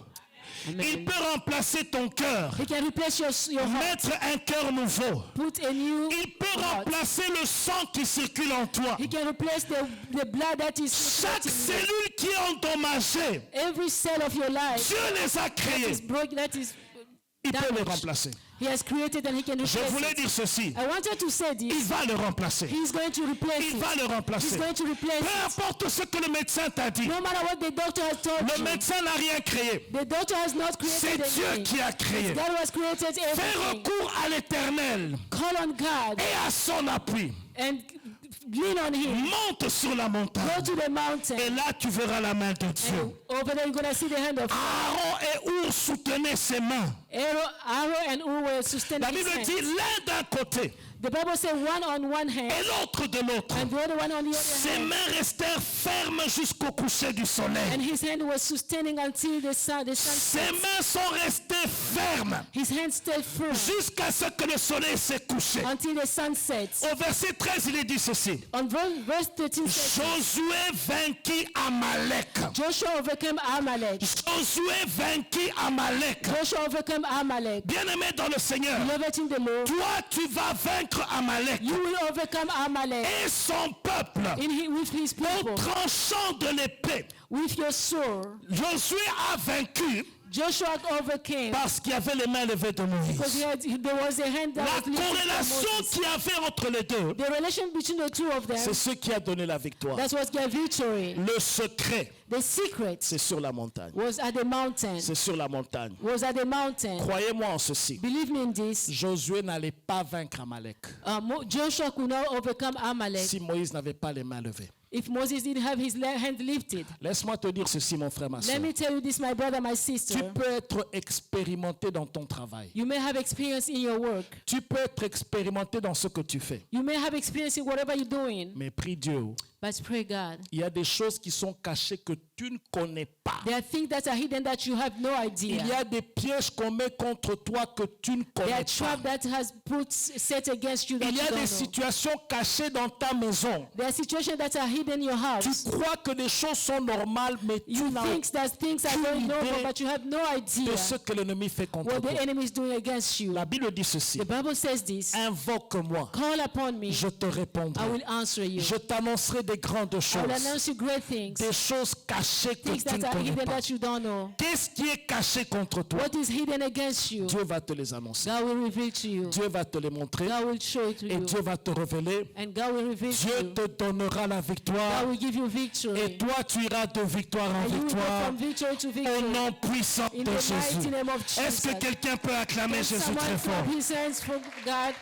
Il peut remplacer ton cœur, He can replace your heart. mettre un cœur nouveau. Put a new Il peut heart. remplacer le sang qui circule en toi. He can replace the blood that is Chaque circulating in you. cellule qui est endommagée, Every cell of your life Dieu les a is créées. broken, that is Il peut les damaged. remplacer. He has created and he can Je replace voulais it. dire ceci. I wanted to say Il this. va le remplacer. He's going to replace Il it. va le He's remplacer. going to replace Peu it. importe ce que le médecin t'a dit. No matter what the doctor has told Le you, médecin n'a rien créé. the doctor has not C'est created Dieu anything. qui a créé. God has created Fais everything. recours à l'Éternel Call on God et à son appui. and lean on Him. Monte sur la Go montagne. to the mountain. Et là, tu verras la main de Dieu. And over there, you're going to see the hand of Aaron et Our soutenaient ses mains. Aaron and Ur were sustaining La his Bible hand. dit l'un d'un côté The Bible says one on one hand et l'autre de l'autre. and the other one on the other Ses hand. mains restèrent fermes jusqu'au coucher du And soleil. his hand was sustaining until the sun Ses set. mains sont restées fermes His hand stayed firm jusqu'à ce que le soleil s'est couché. until the sun sets. Au verset 13, il est dit ceci. On verse 13 says, Josué vainquit Amalek. Joshua overcame Amalek. Josué vainquit Amalek. Joshua overcame Amalek. Bien-aimé dans le Seigneur, Beloved in the Lord, toi tu vas vaincre Amalek you will overcome Amalek et son peuple with his au people, tranchant de l'épée. with your sword. Josué a vaincu Joshua overcame parce qu'il y avait les mains levées de because Moïse. there was a hand that La was lifted from corrélation Moses. qu'il y avait entre les deux, The relation between the two of them, c'est ce qui a donné la victoire. that's what gave victory. Le secret, The secret c'est sur la montagne. was at the mountain. C'est sur la montagne. Was at the mountain. Croyez-moi en ceci. Believe me in this. Josué n'allait pas vaincre Amalek Joshua could not overcome Amalek si Moïse n'avait pas les mains levées. if Moses didn't have his hand lifted. Laisse-moi te dire ceci, mon frère, ma Let soeur. me tell you this, my brother, my Tu sister. peux être expérimenté dans ton travail. You may have experience in your work. Tu peux être expérimenté dans ce que tu fais. You may have experience in whatever you're doing. Mais prie Dieu. But pray God. Il y a des choses qui sont cachées que tu ne connais pas. There are things that are hidden that you have no idea. Il y a des pièges qu'on met contre toi que tu ne There connais are pas. traps that has put set against you that Il y you a don't des know. situations cachées dans ta maison. There are situations that are hidden in your Tu house. crois que les choses sont normales, mais tu You n'as think that things are going aucune normal, idée but you have no idea de ce que l'ennemi fait contre what toi. the enemy is doing against you. La Bible dit ceci. The Bible says this. Invoque-moi, Call upon me. je te répondrai. I will answer you. Je t'annoncerai des grandes I will choses, announce you great things. des choses cachées que Things tu ne that are connais hidden pas. that you don't know. Qu'est-ce qui est caché contre toi? What is hidden against you? Dieu va te les annoncer. God will reveal to you. Dieu va te les montrer God will show it to et you. Dieu va te révéler. And God will reveal to Dieu you. te donnera la victoire God will give you victory. et toi tu iras de victoire en And you will go victoire from victory to au victory. nom puissant In de the Jésus. mighty name of Jesus. Est-ce que quelqu'un peut acclamer Can Jésus someone très fort? clap his hands for God?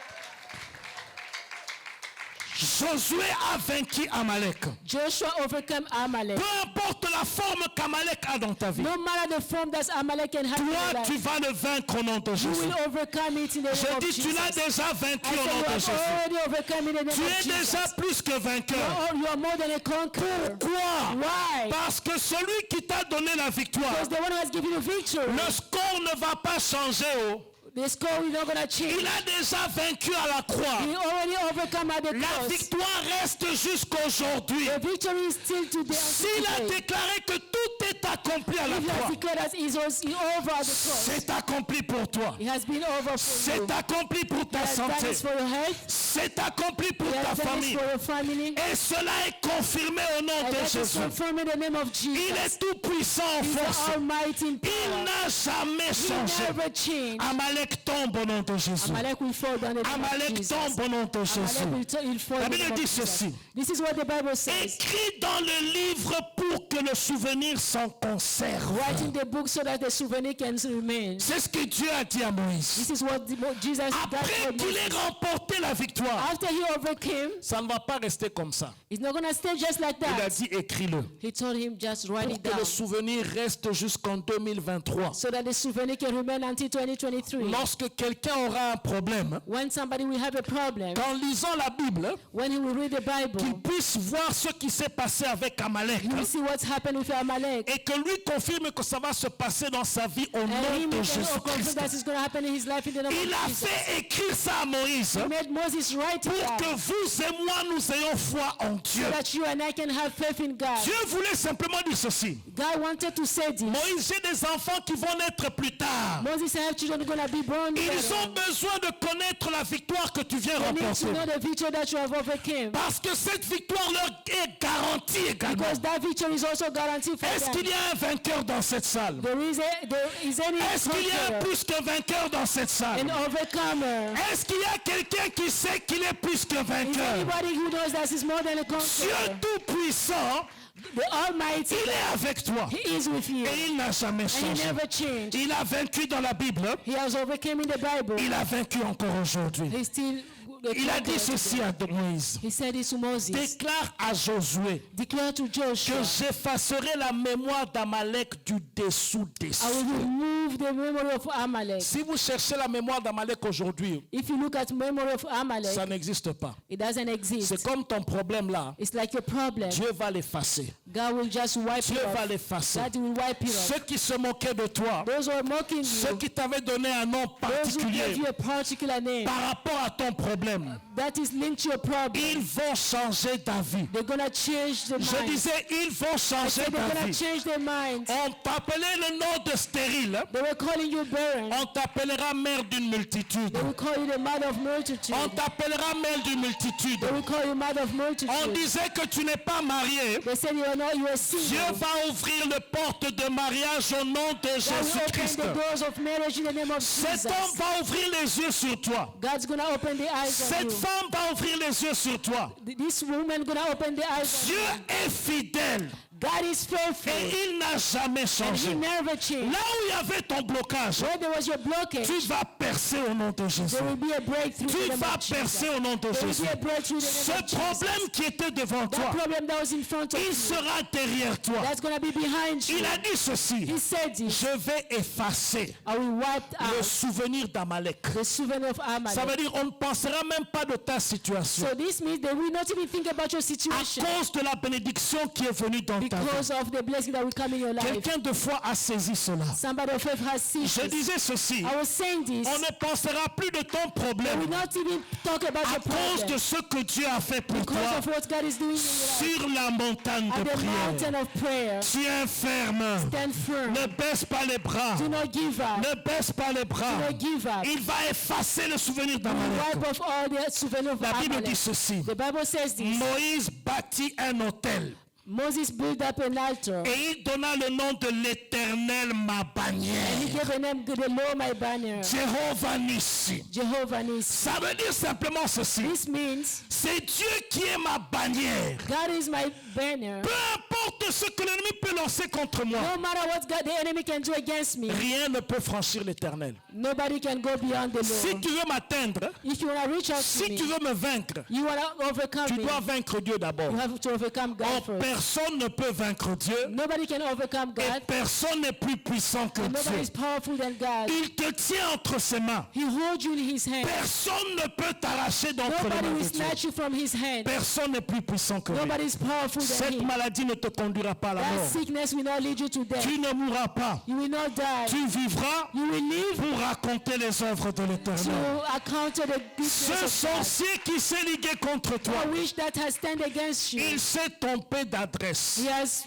Josué a vaincu Amalek. Joshua overcame Amalek. Peu importe la forme qu'Amalek a dans ta vie, No matter the form that Amalek can have in your toi, tu life, vas le vaincre au nom de you Jésus. will overcome it in the name Je of dis, tu l'as Jesus. déjà vaincu I au said nom you de have Jésus. already overcome in the name Tu of es Jesus. déjà plus que vainqueur. You are more than a conqueror. Pourquoi? Why? Parce que celui qui t'a donné la victoire, Because the one who has given you victory, le score ne va pas changer. Oh. the score is not going to change. Il a déjà vaincu à la croix. He already overcome at the La cross. victoire reste jusqu'aujourd'hui. The victory is still today. S'il a déclaré que tout est accompli à la If he has croix, declared that it was over at the cross, c'est accompli pour toi. it has been over for you. C'est accompli pour He ta has done santé. it for your health. C'est accompli pour He ta has done it famille. for your family. Et cela est confirmé au nom And de that is Jésus. confirmed in the name of Il Jesus. est tout puissant en He's force. the Almighty in Il power. n'a jamais He changé. never changed. Amalek tombe au nom de Jésus. Amalek will fall down in the name of Amalek Jesus. tombe au nom de Jésus. Amalek will fall La in the Bible name of dit Jesus. ceci. This is what the Bible says. Écrit dans le livre pour que le souvenir s'en conserve. Write in the book so that the souvenir can remain. C'est ce que Dieu a dit à Moïse. This is what Jesus Après did. qu'il ait remporté la victoire, After he overcame, ça ne va pas rester comme ça. it's not going to stay just like Il a that. dit écris-le. He told him just write Pour it que down le souvenir reste jusqu'en 2023. so that the souvenir can remain until 2023. Lorsque quelqu'un aura un problème, When somebody will have a problem, qu'en lisant la Bible, when he will read the Bible, qu'il puisse voir ce qui s'est passé avec Amalek he will see what's happened with Amalek. et que lui confirme que ça va se passer dans sa vie au And nom him de can confirm Jésus-Christ. that it's going to happen in his life in the name Il of a Jesus. fait écrire ça à Moïse He made Moses write it pour que down vous et moi nous ayons foi en Dieu. so that you and I can have faith in God. Dieu voulait simplement dire ceci. God wanted to say this. Moïse, j'ai des enfants qui vont naître plus tard. Moses said, have children going to be born Ils later. ont besoin de connaître la victoire que tu viens They need remporter. to know the victory that you have overcame. Parce que cette victoire leur est garantie également. Because that victory is also guaranteed for Est-ce them. qu'il y a un vainqueur dans cette salle? There is any Est-ce qu'il y a conqueror, plus qu'un vainqueur dans cette salle? an overcomer. Est-ce qu'il y a quelqu'un qui sait qu'il est plus qu'un Is vainqueur? anybody who knows that he's more than a Dieu conqueror? Tout-Puissant, The Almighty, il est avec toi. He is with you. Et il n'a jamais And he changé. never changed. Il a vaincu dans la Bible. He has overcome in the Bible. Il a vaincu encore aujourd'hui. He's still the Il a dit conqueror ceci today. à Moïse. He said this to Moses. Déclare à Josué Declare to Joshua, que j'effacerai la mémoire d'Amalek du dessous des I will cieux. remove the memory of Amalek. Si vous cherchez la mémoire d'Amalek aujourd'hui, If you look at memory of Amalek, ça n'existe pas. it doesn't exist. C'est comme ton problème là. It's like your problem. Dieu va l'effacer. God will just wipe Dieu it va off. l'effacer. God will wipe it off. Ceux qui se moquaient de toi, Those who are mocking ceux you, qui t'avaient donné un nom those who gave particulier you a particular name par rapport à ton problème, that is linked to your problem, ils vont changer d'avis. they're going to change their Je mind. disais, ils vont I changer said they're going to d'avis. change their mind. On t'appelait le nom de stérile. They were calling you barren. On t'appellera mère d'une multitude. They will call you the mother of multitude. On t'appellera mère d'une multitude. They will call you mother of On multitude. disait que tu n'es pas marié. They said you are not, you are Dieu single. va ouvrir les portes de mariage au nom de God will Jésus-Christ. open the doors of marriage in the name of Cet Jesus. homme va ouvrir les yeux sur toi. God's going to open the eyes of Cette you. femme va ouvrir les yeux sur toi. This woman going to open the eyes of Dieu you. est fidèle God is faithful. et il n'a jamais And changé. he never changed. Là où il y avait ton blocage, Where there was your blockage, tu vas percer au nom de Jésus. there will be a breakthrough Tu in the name vas of Jesus. percer au nom de There will Jésus. be a breakthrough in the Ce name of Jesus. problème qui était devant That toi, problem that was in front of il you, sera derrière toi. that's going to be behind you. Il a dit ceci, He said this, je vais effacer I will wipe le out souvenir d'Amalek. the souvenir of Ça Amalek. veut dire on ne pensera même pas de ta situation So this means they will not even think about your à situation cause de la bénédiction qui est venue dans ta because vie. of the blessing that will come in your life. Quelqu'un de foi a saisi cela. Somebody of faith has seen Je this. disais ceci, I was saying this. on ne pensera plus de ton They will problème not even talk about à your cause problem de ce que Dieu a fait pour because toi of what God is doing in your life. sur la montagne At de the mountain prière. of prayer, Tiens ferme, stand firm. ne baisse pas les bras, Do not give up. ne baisse pas les bras. Do not give up. Il va effacer le souvenir d'Amalek. Wipe off all the souvenir of La Bible Amalek. dit ceci, The Bible says this. Moïse bâtit un autel Moses built up an altar. et il donna le nom de l'Éternel ma And he bannière. gave a name to the Lord my banner. Jéhovah Nissi. Jehovah Nissi. Ça veut dire simplement ceci. This means C'est Dieu qui est ma bannière. God is my banner. Peu importe Qu'importe ce que l'ennemi peut lancer contre moi, No matter what God, the enemy can do against me, rien ne peut franchir l'éternel. nobody can go beyond the Si Lord. tu veux m'atteindre, If you want to reach out to si me, tu veux me vaincre, you want to overcome tu me, dois vaincre Dieu d'abord. you have to overcome God Or, first. personne ne peut vaincre Dieu Nobody can overcome et God. personne n'est plus puissant que And nobody Dieu. is powerful than God. Il te tient entre ses mains. He holds you in his hand. Personne ne peut t'arracher d'entre les Nobody mains will de Dieu. snatch you from his hand. Personne n'est plus puissant que lui. Nobody is powerful than Cette him. maladie ne te conduira pas à la That mort. sickness will not lead you to death. Tu ne mourras pas. You will not die. Tu vivras You will live pour raconter les œuvres de to l'Éternel. encounter the goodness Ce of God. sorcier qui s'est ligué contre toi, A witch that has stand against you. il s'est trompé d'adresse.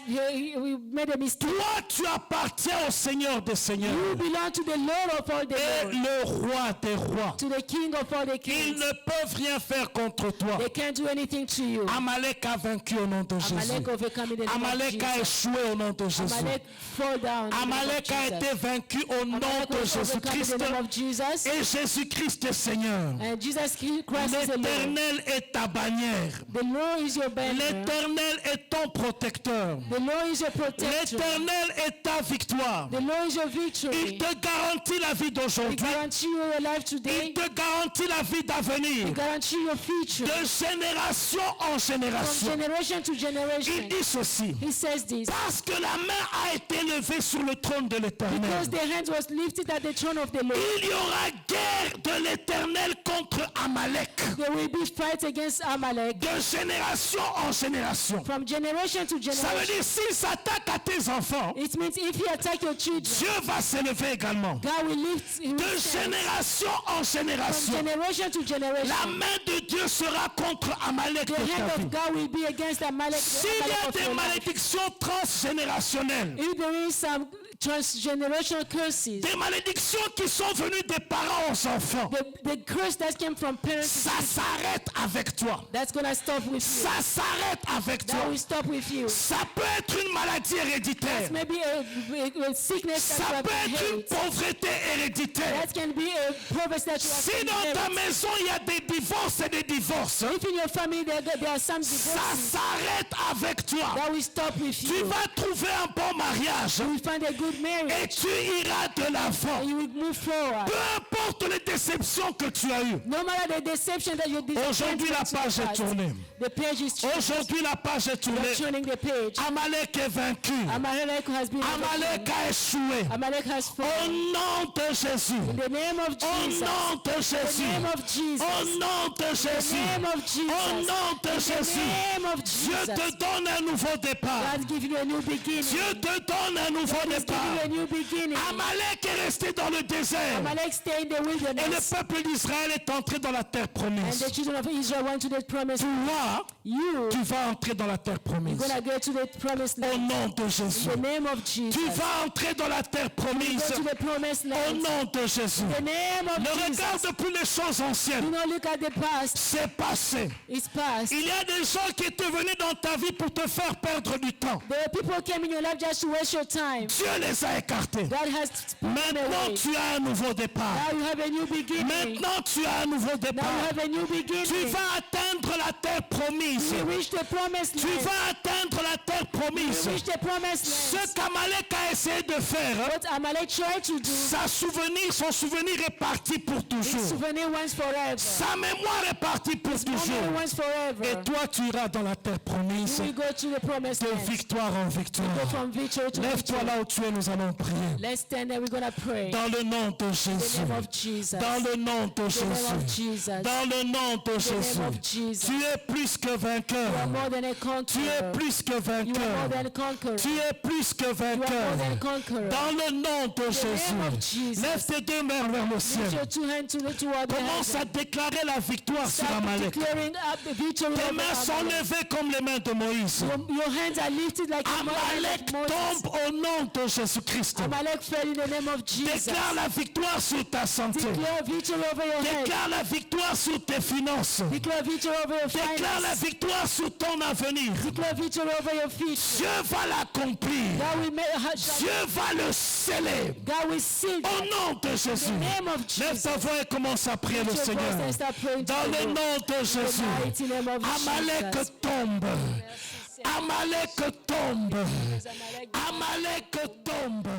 He made a mistake. Toi, tu appartiens au Seigneur des You Seigneurs belong to the Lord of all the et Lord, le roi des rois. to the King of all the Ils kings. ne peuvent rien faire contre toi. They can't do anything to you. Amalek a vaincu au nom de Jésus. Amalek overcome in the name of Amalek a Jesus. échoué au nom de Jésus. Amalek fall down in the name of Amalek a Jesus. été vaincu au nom Amalek de was overcome in Jésus-Christ. the name of Jesus. Et Jésus-Christ est Seigneur. And Jesus Christ is the Lord. L'Éternel est ta bannière. The Lord is your banner. L'Éternel est ton protecteur. The Lord is your protector. L'Éternel est ta victoire. The Lord is your Il victory. te garantit la vie He d'aujourd'hui. guarantee you your life today. Il te garantit la vie He d'avenir. guarantee your future. De génération en From génération. generation to Il generation. dit ceci. He says this. Parce que la main a été levée sur le trône de l'Éternel. Because the hand was lifted at the throne of the Lord. Il y aura guerre de l'Éternel contre Amalek. There will be fight against Amalek. De génération en génération. From generation to Ça veut generation. dire s'il s'attaque à tes enfants, It means if you attack your children, Dieu va s'élever également. God will lift him. De génération en From génération. generation to La generation. main de Dieu sera contre Amalek de The ta hand vie. of God will be against Amalek. S'il y a des malédictions transgénérationnelles, If there is some transgenerational curses, des malédictions qui sont venues des parents aux enfants, the curse that came from parents, ça s'arrête avec toi. that's gonna stop with you. Ça s'arrête avec toi. That will stop with you. Ça peut être une maladie héréditaire. Maybe a sickness Ça that you peut have être une inherited. pauvreté héréditaire. That can be a promise that you Si have dans ta inherited. maison il y a des divorces et des divorces, If in your family there are some ça divorces, s'arrête avec toi. that will stop with Tu you. vas trouver un bon mariage You will find a good et marriage tu iras de l'avant. and you will move forward. Peu importe les déceptions que tu as eues. No matter the deception that you Aujourd'hui, la page est tournée. The page is Aujourd'hui, la page est tournée. You're turning the page. Amalek est vaincu. Amalek has been Amalek overcome. a échoué. Amalek has Au fallen. nom de Jésus. In the name of Au Jesus. nom de In the Jésus. name of Jesus. Au nom de In the Jésus. name of Jesus. Au nom de In the Jésus. name of Dieu Jesus. te donne un nouveau départ. God's giving you a new beginning. Dieu te donne un nouveau God is giving départ. you a new beginning. Amalek est resté dans le désert. Amalek stay in the Et le wilderness. peuple d'Israël est entré dans la terre And promise. the children of Israel went to the promised land. Toi, You tu vas entrer dans la terre promise. gonna go to the promised Au land. nom de Jésus. In the name of Jesus. Tu vas entrer dans la terre promise. Go to the promised Au land. nom de Jésus. In the name of Ne Jesus. regarde plus les choses Do anciennes. not look at the past. C'est passé. It's past. Il y a des gens qui étaient venus dans ta vie pour te faire perdre du temps. There are people who came in your life just to waste your time. Dieu les a écartés. God has put them Maintenant, away. tu as un nouveau départ. Now you have a new beginning. Maintenant, tu as un nouveau Now départ. you have a new Tu beginning. vas atteindre la terre promise. You reach the promised Tu land. vas atteindre la terre promise. You reach the promised Ce land. qu'Amalek a essayé de faire, What Amalek tried to do, son souvenir est parti pour his toujours. souvenir once forever. Sa mémoire est partie pour Memory toujours. once forever. Et toi, tu iras dans la terre promise You will go to the promised de land. victoire en Go victoire. from victory to Lève-toi victory. là où tu es, nous allons prier. Let's stand there. We're gonna pray. Dans le nom de In the Jésus. name of Jesus. Dans le nom de In the name of Jésus. Jesus. Dans le nom de In the name Jésus. of Jesus. Tu es plus que vainqueur. You are more than a Tu es conqueror. plus que You are more vainqueur. than a conqueror. Tu es plus que You are vainqueur. more than a conqueror. Dans le nom de In the name of Jésus. Jesus. Lève tes deux mains vers le Lift ciel. your two hands toward the Commence à heaven. déclarer la victoire sur Start Amalek. declaring up the victory Tes over mains sont Amalek. levées comme les mains de Moïse. Your hands are lifted like the hands Amalek of Moses. tombe au nom de Jésus-Christ. Amalek fell in the name of Jesus. Déclare la victoire sur ta santé. Declare victory over your head. Déclare la victoire sur tes finances. Declare victory over your Déclare la finances. victoire sur ton avenir. Declare victory over your future. Dieu va l'accomplir. God will Dieu va le sceller. God will seal Au nom de in Jésus. the name of Lève Jesus. ta voix et commence à prier le Lift your Seigneur. voice and start praying to Dans the le Lord. nom de In the Jésus. mighty name of Amalek Jesus. tombe. Amalek tombe. Amalek tombe.